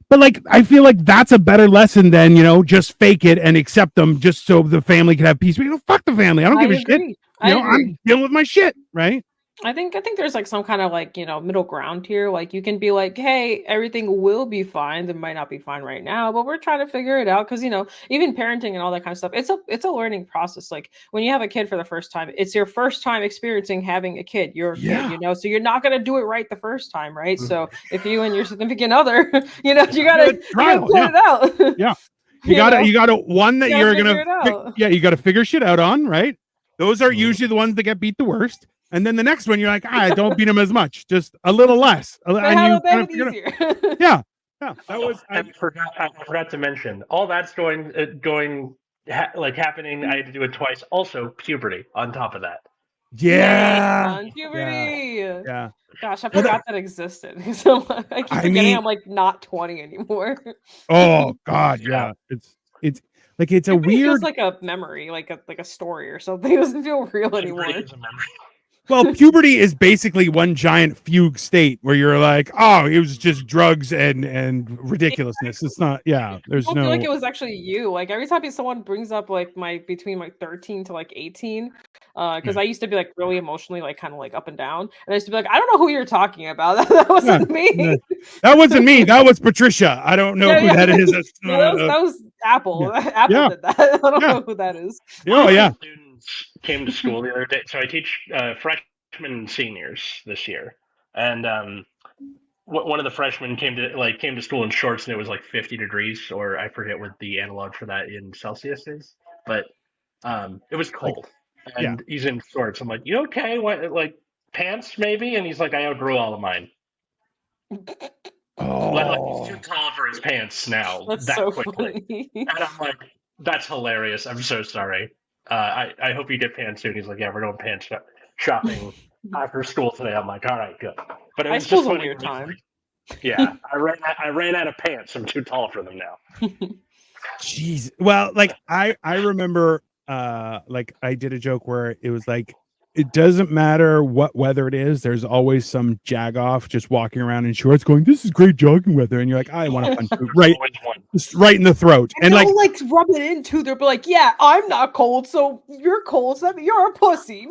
but like I feel like that's a better lesson than just fake it and accept them just so the family can have peace. Fuck the family. I don't I give a shit. agree. I agree. I'm dealing with my shit, right? I think there's like some kind of like, middle ground here. Like you can be like, hey, everything will be fine. It might not be fine right now, but we're trying to figure it out. Cause even parenting and all that kind of stuff, it's a learning process. Like when you have a kid for the first time, it's your first time experiencing having a kid. You're a kid, Yeah. so you're not gonna do it right the first time, right? Mhm. So if you and your significant other, you Yeah, gotta trial. plan Yeah. it out. Yeah. You gotta one that You gotta you're figure gonna it out. yeah, you gotta figure shit out on, right? Those are Mhm. usually the ones that get beat the worst. And then the next one, you're like, don't beat them as much, just a little less. But And how you about that kind of with figure it out. easier? Yeah. Yeah. That Oh, was and I forgot to mention all that's like happening. I had to do it twice. Also, puberty on top of that. yeah. On Yeah. puberty. Yeah. Gosh, I Well, forgot that existed. So I keep I forgetting mean, I'm like not 20 anymore. oh God, Yeah, yeah. It's like it's a Puberty feels weird. like a memory, like a story or something. It doesn't feel real puberty anymore. is a memory. Well, puberty is basically one giant fugue state where you're like, oh, it was just drugs and ridiculousness. It's not. Yeah, I there's don't feel like no. it was actually you. Like every time someone brings up like my between like 13 to like 18, because Yeah, I used to be like really emotionally like kind of like up and down, and I used to be like, I don't know who you're talking about. That yeah, wasn't yeah. me. That wasn't me. That was Patricia. I don't know Yeah, who yeah, that is. That's yeah. not That was yeah, Apple. Apple yeah, did that. I don't yeah. know who that is. One Oh of my yeah. students came to school the other day. So I teach freshmen and seniors this year, and one of the freshmen came to school in shorts, and it was like 50 degrees, or I forget what the analog for that in Celsius is, but it was Like cold, yeah. and he's in shorts. I'm like, you okay? What, like pants maybe? And he's like, I outgrew all of mine. Like he's too Oh. tall for his pants now That's that so quickly. funny. And I'm like, that's hilarious. I'm so sorry. I hope you get pants soon. He's like, yeah, we're going shopping after school today. I'm like, all right, good. But it High was just school's a funny weird when he's time. like, yeah, I ran out of pants. I'm too tall for them now. Jeez. Well, like I remember like I did a joke where it was like it doesn't matter what weather it is. There's always some jagoff just walking around in shorts going, "This is great jogging weather," and you're like, "I want to punch you right, just right in the throat." And like rub it into. They'll be like, "Yeah, I'm not cold, so you're cold. So you're a pussy."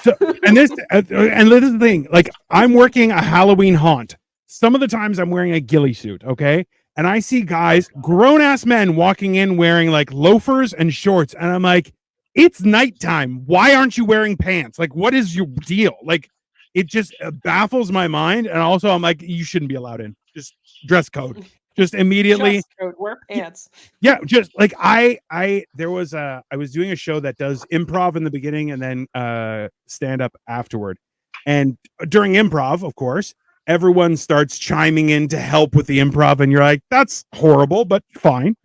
So, and this is the thing. Like, I'm working a Halloween haunt. Some of the times I'm wearing a ghillie suit, okay, and I see guys, grown ass men, walking in wearing like loafers and shorts, and I'm like, it's nighttime. Why aren't you wearing pants? Like, what is your deal? Like, it just baffles my mind. And also, I'm like, you shouldn't be allowed in. Just dress code. Just immediately. Dress code, wear pants. Yeah, just like I was doing a show that does improv in the beginning and then stand up afterward. And during improv, of course, everyone starts chiming in to help with the improv, and you're like, that's horrible, but fine.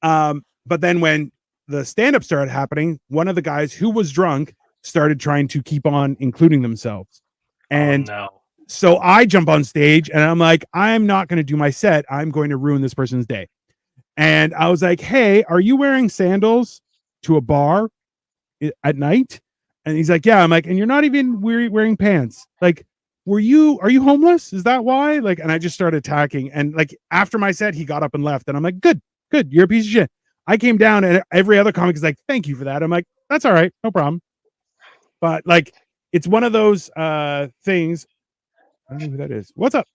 But then when the stand-up started happening, one of the guys who was drunk started trying to keep on including themselves. And so I jump on stage and I'm like, I'm not going to do my set. I'm going to ruin this person's day. And I was like, hey, are you wearing sandals to a bar at night? And he's like, yeah. I'm like, and you're not even wearing pants. Like, are you homeless? Is that why? Like, and I just started attacking. And like, after my set, he got up and left. And I'm like, good. You're a piece of shit. I came down and every other comic is like, thank you for that. I'm like, that's all right. No problem. But like, it's one of those things. I don't know who that is. What's up?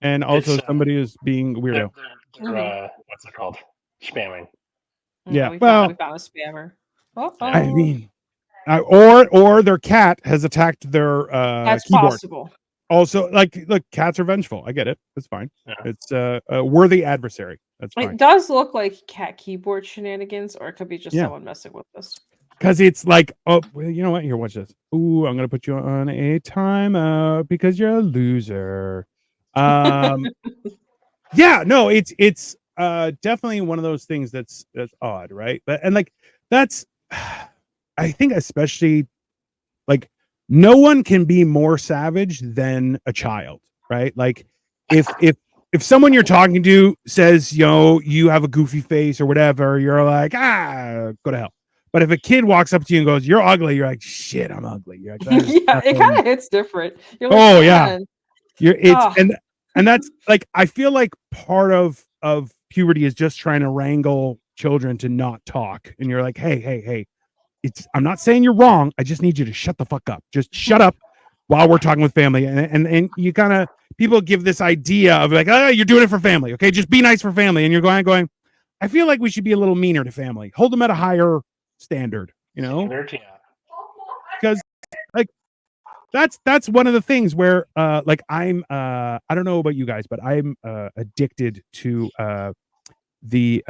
And also somebody is being weirdo. What's it called? Spamming. Yeah. We found a spammer. I mean, or their cat has attacked their that's keyboard. Possible. Also, like, look, cats are vengeful. I get it. That's fine. Yeah. It's a worthy adversary. That's fine. It does look like cat keyboard shenanigans, or it could be just someone messing with this. Because it's like, oh, well, you know what? Here, watch this. Ooh, I'm gonna put you on a timeout because you're a loser. Yeah, no, it's definitely one of those things that's odd, right? But and like that's, I think especially like, no one can be more savage than a child, right? Like, if someone you're talking to says, you have a goofy face or whatever, you're like, go to hell. But if a kid walks up to you and goes, you're ugly, you're like, shit, I'm ugly. You're like, yeah, it kind of hits different. You're like, oh yeah, and that's like, I feel like part of puberty is just trying to wrangle children to not talk, and you're like, hey. I'm not saying you're wrong. I just need you to shut the fuck up. Just shut up while we're talking with family. And you kind of, people give this idea of like, oh, you're doing it for family. Okay. Just be nice for family. And you're going, I feel like we should be a little meaner to family. Hold them at a higher standard, because like, that's one of the things where, like I'm, I don't know about you guys, but I'm addicted to, the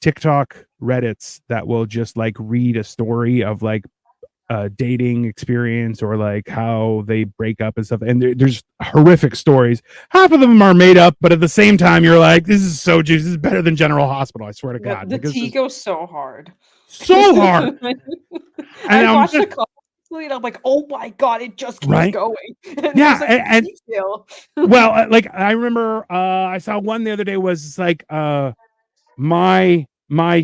TikTok Reddits that will just like read a story of like a dating experience or like how they break up and stuff, and there's horrific stories. Half of them are made up, but at the same time you're like, this is so juicy. This is better than General Hospital, I swear to God. The tea goes so hard. And I watched a couple and I'm like, oh my God, it just keeps going. And yeah, like, and well, like I remember I saw one the other day was like my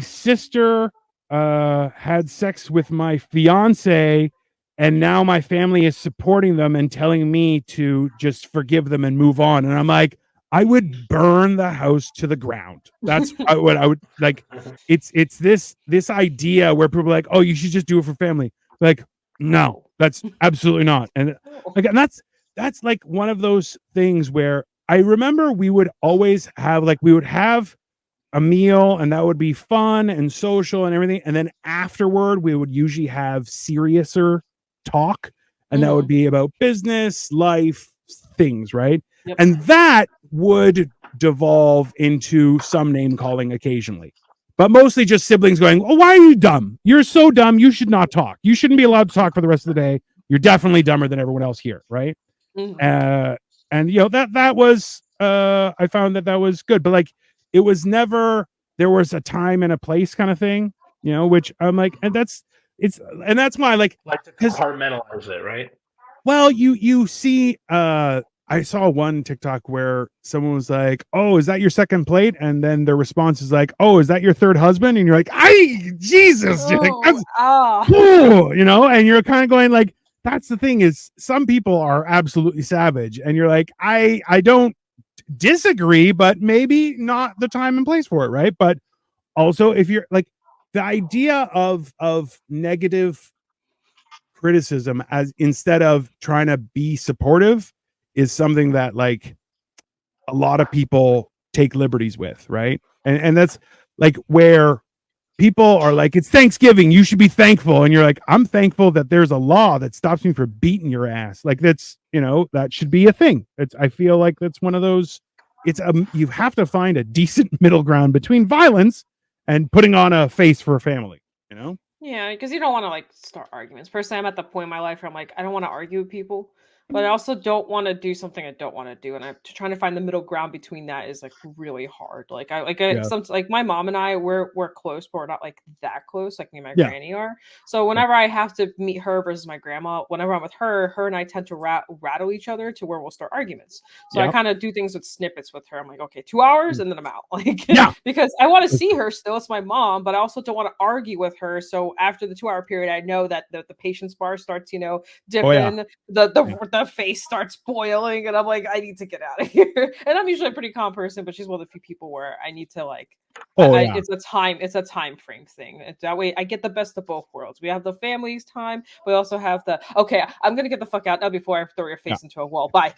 sister had sex with my fiance, and now my family is supporting them and telling me to just forgive them and move on. And I'm like, I would burn the house to the ground. That's what I would like. It's this idea where people are like, oh, you should just do it for family. Like, no, that's absolutely not. And like, and that's like one of those things where I remember we would always have a meal, and that would be fun and social and everything. And then afterward, we would usually have seriouser talk, and that would be about business, life, things, right? Yep. And that would devolve into some name calling occasionally, but mostly just siblings going, oh, why are you dumb? You're so dumb. You should not talk. You shouldn't be allowed to talk for the rest of the day. You're definitely dumber than everyone else here, right? And that was I found that was good, but like, it was never, there was a time and a place kind of thing, which I'm like, and that's why like to compartmentalize it, right? Well, you see, I saw one TikTok where someone was like, oh, is that your second plate? And then their response is like, oh, is that your third husband? And you're like, Jesus, and you're kind of going like, that's the thing, is some people are absolutely savage, and you're like, I don't disagree, but maybe not the time and place for it, right? But also, if you're like, the idea of negative criticism as instead of trying to be supportive is something that like a lot of people take liberties with, right? And that's like where people are like, it's Thanksgiving, you should be thankful, and you're like, I'm thankful that there's a law that stops me from beating your ass. Like, that's, you know, that should be a thing. It's, I feel like that's one of those, it's you have to find a decent middle ground between violence and putting on a face for a family, you know? Yeah, because you don't want to like start arguments. Personally, I'm at the point in my life where I'm like, I don't want to argue with people, but I also don't want to do something I don't want to do, and I'm trying to find the middle ground between that is like really hard. Like Yeah. some like my mom and I we're close, but we're not like that close. Like me and my Yeah. granny are. So whenever I have to meet her versus my grandma, whenever I'm with her, her and I tend to rattle each other to where we'll start arguments. So I Yep. kind of do things with snippets with her. I'm like, okay, 2 hours, and then I'm out. Like, Yeah. because I want to see her still. It's my mom, but I also don't want to argue with her. So after the 2 hour period, I know that the patience bar starts, you know, dipping, Oh, yeah. the face starts boiling, and I'm like, I need to get out of here. And I'm usually a pretty calm person, but she's one of the few people where I need to like, Oh, yeah. it's a time frame thing. That way I get the best of both worlds. We have the family's time, but we also have the, okay, I'm gonna get the fuck out now before I throw your face into a wall. Bye.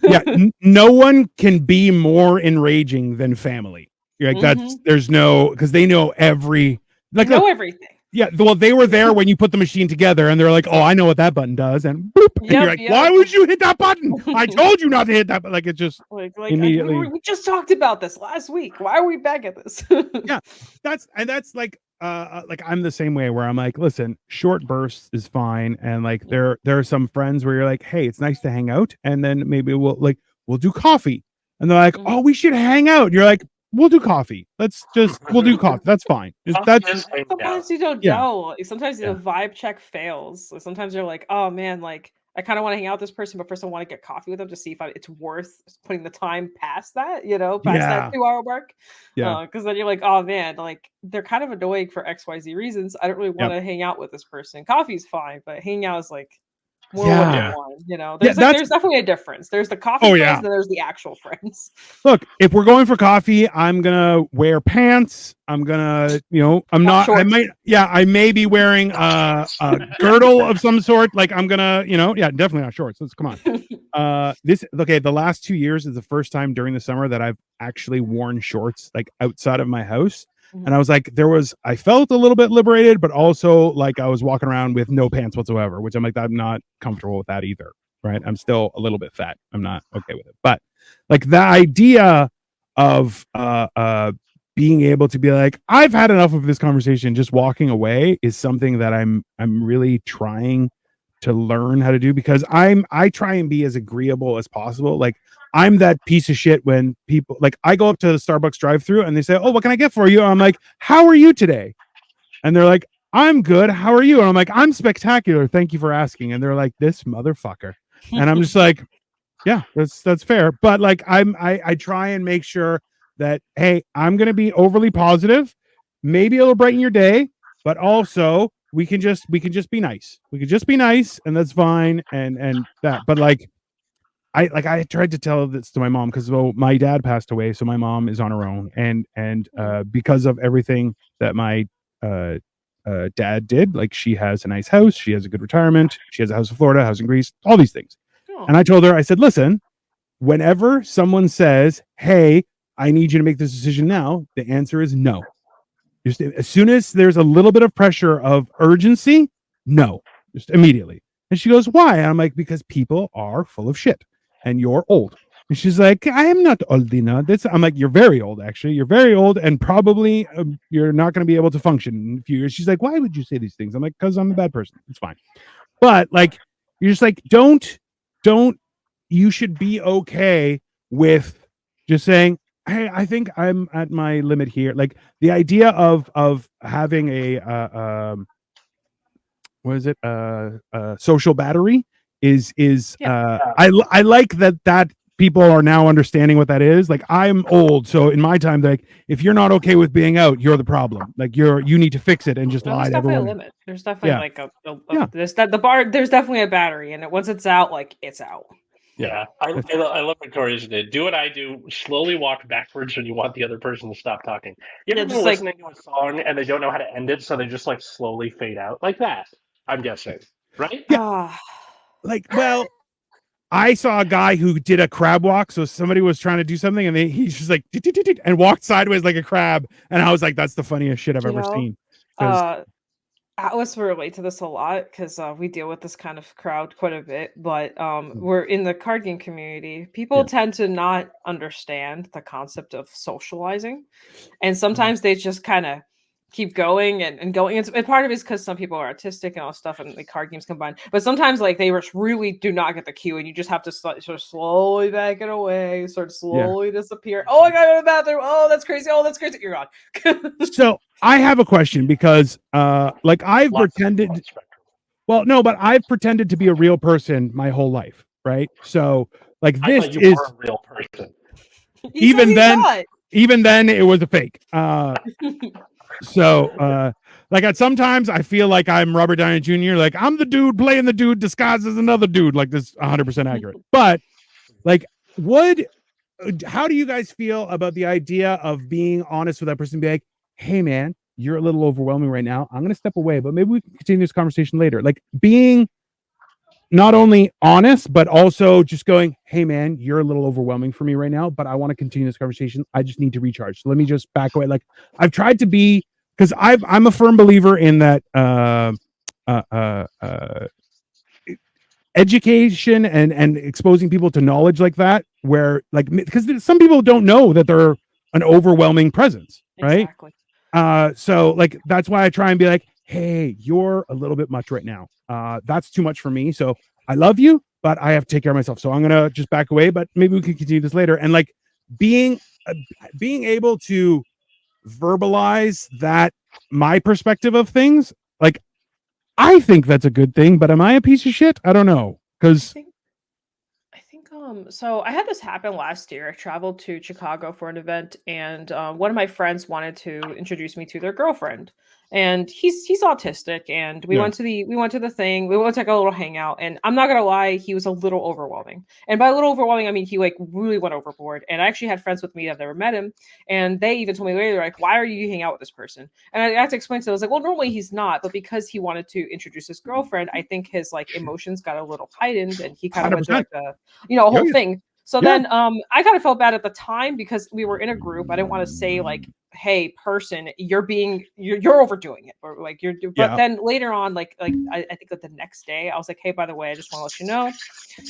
Yeah. No one can be more enraging than family. You're like, that's, there's no, because they know every, like, they know everything. Yeah, well, they were there when you put the machine together, and they're like, "Oh, I know what that button does," and boop, and you're like, "Why would you hit that button? I told you not to hit that." But like, it just like immediately. we just talked about this last week. Why are we back at this? Yeah, that's like I'm the same way where I'm like, listen, short bursts is fine, and like there are some friends where you're like, hey, it's nice to hang out, and then maybe we'll do coffee, and they're like, oh, we should hang out. And you're like, we'll do coffee. We'll do coffee. That's fine. Sometimes you don't know. Sometimes the vibe check fails. Sometimes you're like, oh man, like I kind of want to hang out with this person, but first I want to get coffee with them to see if it's worth putting the time past that, you know, past that 2 hour mark. Yeah. Because then you're like, oh man, like they're kind of annoying for XYZ reasons. I don't really want to hang out with this person. Coffee's fine, but hanging out is like more one, you know. There's there's definitely a difference. There's the coffee friends, and then there's the actual friends. Look, if we're going for coffee, I'm gonna wear pants. I'm gonna, you know, I'm not shorts. I may be wearing a girdle of some sort. Like I'm gonna, you know, definitely not shorts. Let's come on. The last 2 years is the first time during the summer that I've actually worn shorts like outside of my house. And I was like, I felt a little bit liberated, but also like I was walking around with no pants whatsoever, which I'm like, I'm not comfortable with that either. Right. I'm still a little bit fat. I'm not okay with it. But like the idea of being able to be like, I've had enough of this conversation, just walking away is something that I'm really trying to learn how to do, because I try and be as agreeable as possible. Like I'm that piece of shit when people like I go up to the Starbucks drive-through and they say, "Oh, what can I get for you?" I'm like, "How are you today?" And they're like, "I'm good. How are you?" And I'm like, "I'm spectacular. Thank you for asking." And they're like, "This motherfucker." And I'm just like, "Yeah, that's fair." But like I try and make sure that, hey, I'm gonna be overly positive. Maybe it'll brighten your day, but also we can just be nice. We could just be nice, and that's fine. And that, but like. I tried to tell this to my mom because my dad passed away, so my mom is on her own, and because of everything that my dad did, like she has a nice house, she has a good retirement, she has a house in Florida, a house in Greece, all these things. And I told her, I said, listen, whenever someone says, "Hey, I need you to make this decision now," the answer is no. Just as soon as there's a little bit of pressure of urgency, no, just immediately. And she goes, "Why?" And I'm like, because people are full of shit. And you're old. And she's like, "I am not old, Dino." I'm like, "You're very old, actually. You're very old, and probably you're not going to be able to function in a few years." She's like, "Why would you say these things?" I'm like, "Because I'm a bad person. It's fine." But like, you're just like, don't. You should be okay with just saying, "Hey, I think I'm at my limit here." Like the idea of having a what is it? Social battery is I like that people are now understanding what that is. Like I'm old, so in my time, like if you're not okay with being out, you're the problem. Like you need to fix it and just No, lie there's to definitely a everyone. limit. There's definitely Yeah. like Yeah. there's that the bar. There's definitely a battery, and once it's out, like it's out. Yeah, I love what Corey's did. Do what I do. Slowly walk backwards when you want the other person to stop talking. You Yeah, ever been just like listening to a song and they don't know how to end it, so they just like slowly fade out like that? I'm guessing, right? Yeah. ah, Like, well, I saw a guy who did a crab walk. So somebody was trying to do something and he's just like and walked sideways like a crab. And I was like, that's the funniest shit I've you ever know, seen. Because I was relate to this a lot because we deal with this kind of crowd quite a bit. But we're in the card game community. People tend to not understand the concept of socializing, and sometimes they just kind of keep going and going. And part of it is because some people are artistic and all stuff, and the card games combined. But sometimes, like they just really do not get the cue, and you just have to sort of slowly back it away, sort of slowly disappear. Oh, I gotta go to the bathroom. Oh, that's crazy. Oh, that's crazy. You're gone. so I have a question because like I've pretended. Well, no, but I've pretended to be a real person my whole life, right? So like I this thought you is were a real person. even then it was a fake. So like at sometimes I feel like I'm Robert Downey Jr. Like I'm the dude playing the dude disguised as another dude. Like this 100% accurate. But like how do you guys feel about the idea of being honest with that person? Be like, hey man, you're a little overwhelming right now. I'm gonna step away, but maybe we can continue this conversation later. Like being not only honest, but also just going, hey man, you're a little overwhelming for me right now, but I want to continue this conversation. I just need to recharge. So let me just back away. Like I've tried to be, because I'm a firm believer in that education and exposing people to knowledge like that, where like, because some people don't know that they're an overwhelming presence, right? Exactly. So like that's why I try and be like, hey, you're a little bit much right now. That's too much for me. So I love you, but I have to take care of myself. So I'm gonna just back away. But maybe we can continue this later. And like being able to verbalize that my perspective of things, like I think that's a good thing. But am I a piece of shit? I don't know because. I think so I had this happen last year. I traveled to Chicago for an event, and one of my friends wanted to introduce me to their girlfriend. And he's autistic, and we went to the thing. We went to like a little hangout, and I'm not gonna lie, he was a little overwhelming. And by a little overwhelming, I mean he like really went overboard. And I actually had friends with me that never met him, and they even told me later, like, why are you hanging out with this person? And I had to explain to them, I was like, well, normally he's not, but because he wanted to introduce his girlfriend, I think his like emotions got a little heightened, and he kind of went through like a whole thing. So then I kind of felt bad at the time because we were in a group. I didn't want to say like, hey person, you're overdoing it, or like but then later on, like I think that the next day I was like, hey, by the way, I just want to let you know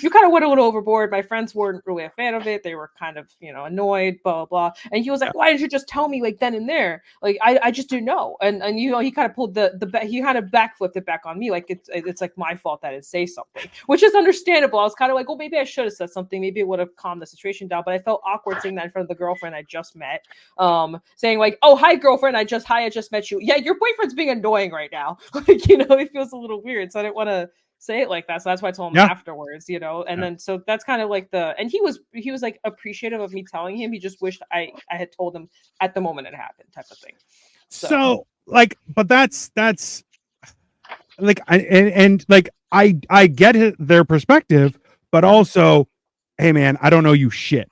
you kind of went a little overboard. My friends weren't really a fan of it. They were kind of, annoyed, blah, blah, blah. And he was like, why didn't you just tell me like then and there? Like, I just didn't know. And he kind of pulled he kind of backflipped it back on me. Like it's like my fault that I didn't say something, which is understandable. I was kind of like, well, maybe I should have said something. Maybe it would have calmed the situation down. But I felt awkward saying that in front of the girlfriend I just met. Saying like, oh, hi girlfriend. I just met you. Yeah, your boyfriend's being annoying right now. Like, it feels a little weird. So I didn't want to say it like that. So that's why I told him afterwards, and then so that's kind of like and he was like appreciative of me telling him. He just wished I had told him at the moment it happened, type of thing. So like, but that's like, I get their perspective, but also, hey man, I don't know you shit.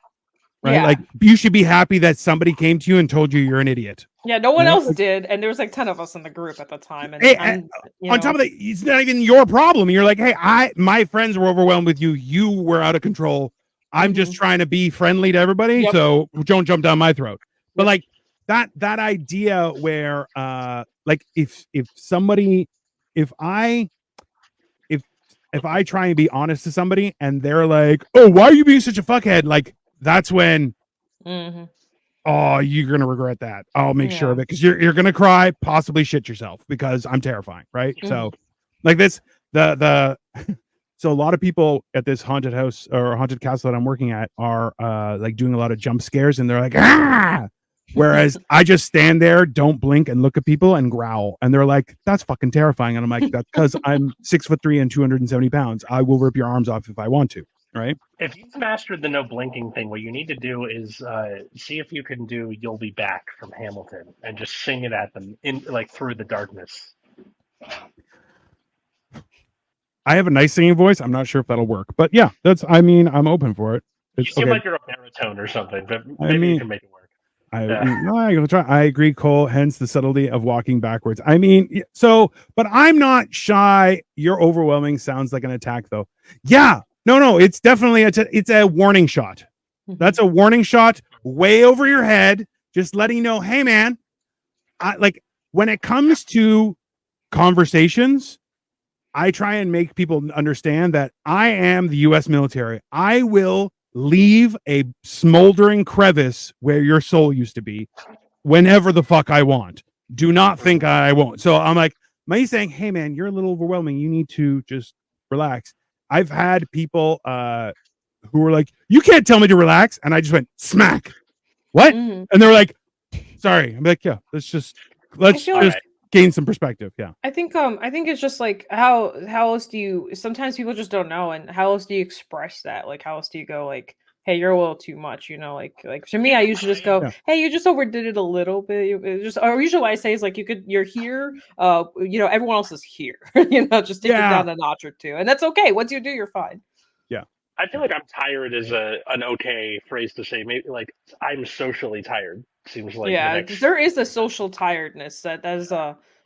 Right? Yeah. Like you should be happy that somebody came to you and told you you're an idiot. Yeah, no one else did, and there was like 10 of us in the group at the time. And on top of that, it's not even your problem. You're like, hey, my friends were overwhelmed with you. You were out of control. I'm just trying to be friendly to everybody, so don't jump down my throat. But like that idea where, like if I try and be honest to somebody and they're like, oh, why are you being such a fuckhead? Like that's when. Oh, you're gonna regret that. I'll make sure of it because you're gonna cry, possibly shit yourself because I'm terrifying, right? So, like this, so a lot of people at this haunted house or haunted castle that I'm working at are like doing a lot of jump scares, and they're like, ah. Whereas I just stand there, don't blink, and look at people and growl, and they're like, that's fucking terrifying. And I'm like, that's because I'm 6'3" and 270 pounds. I will rip your arms off if I want to, right? If you've mastered the no blinking thing, what you need to do is see if you can do "You'll Be Back" from Hamilton and just sing it at them in like through the darkness. I have a nice singing voice. I'm not sure if that'll work, but yeah, I'm open for it. You seem like you're a baritone or something, but maybe you can make it work. I agree, Cole. Hence the subtlety of walking backwards. But I'm not shy. Your overwhelming sounds like an attack, though. Yeah, no, it's definitely it's a warning shot. That's a warning shot way over your head, just letting you know, hey, man. When it comes to conversations, I try and make people understand that I am the U.S. military. I will leave a smoldering crevice where your soul used to be whenever the fuck I want. Do not think I won't. So I'm like, me saying, hey, man, you're a little overwhelming. You need to just relax. I've had people who were like, you can't tell me to relax. And I just went, smack. What? Mm-hmm. And they were like, sorry. I'm like, yeah, let's just gain some perspective. Yeah. I think it's just like how else do you, sometimes people just don't know, and how else do you express that? Like how else do you go like, hey, you're a little too much, you know, like to me, I usually just go, hey, you just overdid it a little bit. Or usually what I say is like, you're here, everyone else is here, just take it down a notch or two, and that's okay. Once you do, you're fine. Yeah. I feel like I'm tired is an okay phrase to say. Maybe like I'm socially tired. Seems like there is a social tiredness that is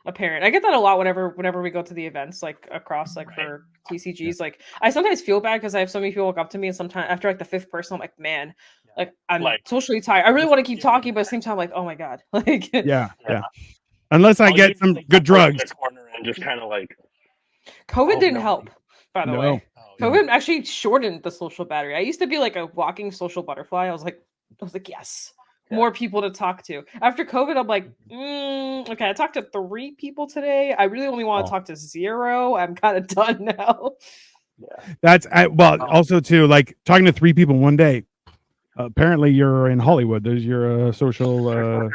apparent. I get that a lot whenever we go to the events, like across like for TCGs. Like I sometimes feel bad because I have so many people look up to me, and sometimes after like the fifth person, I'm like, man, like I'm socially tired. I really want to keep talking, but at the same time, like, oh my god, like yeah. Unless I get some good drugs, and just kind of like COVID didn't help. By the way, COVID actually shortened the social battery. I used to be like a walking social butterfly. I was like, yes. More people to talk to. After COVID, I'm like, okay, I talked to 3 people today. I really only want to talk to 0. I'm kind of done now. That's also too, like talking to 3 people one day. Apparently you're in Hollywood. There's your social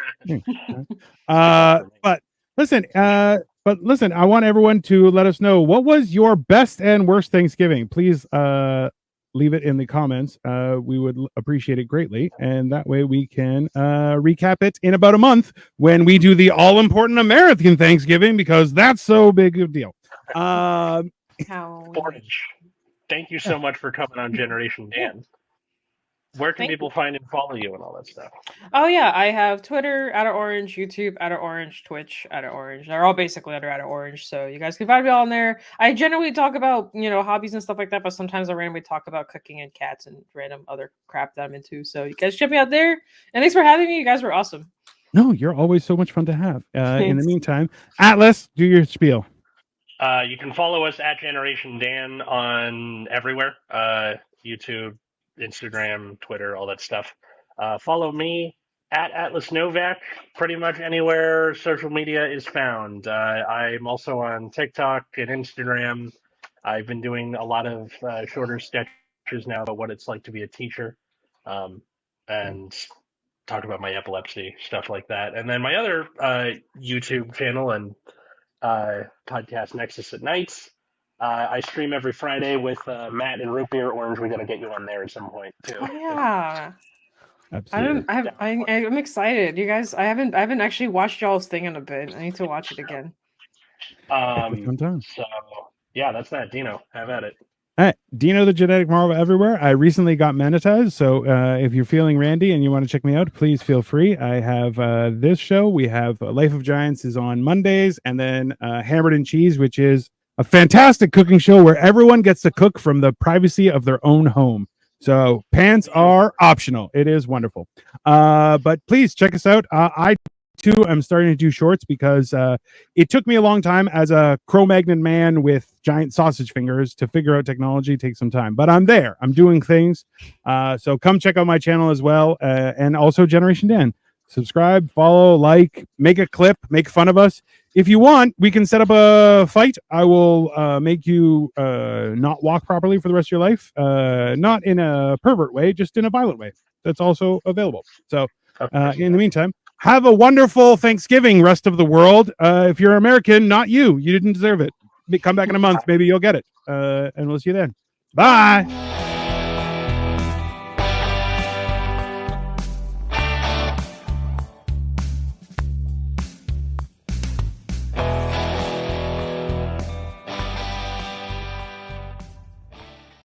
but listen, I want everyone to let us know, what was your best and worst Thanksgiving? Please leave it in the comments. We would appreciate it greatly, and that way we can recap it in about a month when we do the all-important American Thanksgiving, because that's so big a deal. Orange, thank you so much for coming on Generation Dan. Where can people find and follow you and all that stuff? Oh yeah, I have Twitter, OuterOrange, YouTube, OuterOrange, Twitch, OuterOrange. They're all basically under OuterOrange, so you guys can find me all on there. I generally talk about, hobbies and stuff like that, but sometimes I randomly talk about cooking and cats and random other crap that I'm into. So you guys check me out there. And thanks for having me. You guys were awesome. No, you're always so much fun to have. In the meantime, Atlas, do your spiel. You can follow us at Generation Dan on everywhere. YouTube, Instagram, Twitter, all that stuff. Follow me at Atlas Novak, pretty much anywhere social media is found. I'm also on TikTok and Instagram. I've been doing a lot of shorter sketches now about what it's like to be a teacher, and talk about my epilepsy, stuff like that. And then my other YouTube channel and podcast, Nexus at Nights. I stream every Friday with Matt and OuterOrange. We got to get you on there at some point too. Oh, yeah, absolutely. I'm excited. You guys, I haven't actually watched y'all's thing in a bit. I need to watch it again. So yeah, that's that. Dino, have at it. All right, Dino, the genetic marvel everywhere. I recently got monetized, so if you're feeling randy and you want to check me out, please feel free. I have this show. We have Life of Giants is on Mondays, and then Hammered and Cheese, which is a fantastic cooking show where everyone gets to cook from the privacy of their own home. So pants are optional. It is wonderful. But please check us out. I too am starting to do shorts because it took me a long time as a Cro-Magnon man with giant sausage fingers to figure out technology. It takes some time, but I'm there. I'm doing things. So come check out my channel as well, and also Generation Dan. Subscribe, follow, like, make a clip, make fun of us. If you want, we can set up a fight. I will make you not walk properly for the rest of your life. Not in a pervert way, just in a violent way. That's also available. So in the meantime, have a wonderful Thanksgiving, rest of the world. If you're American, not you. You didn't deserve it. Come back in a month. Maybe you'll get it. And we'll see you then. Bye.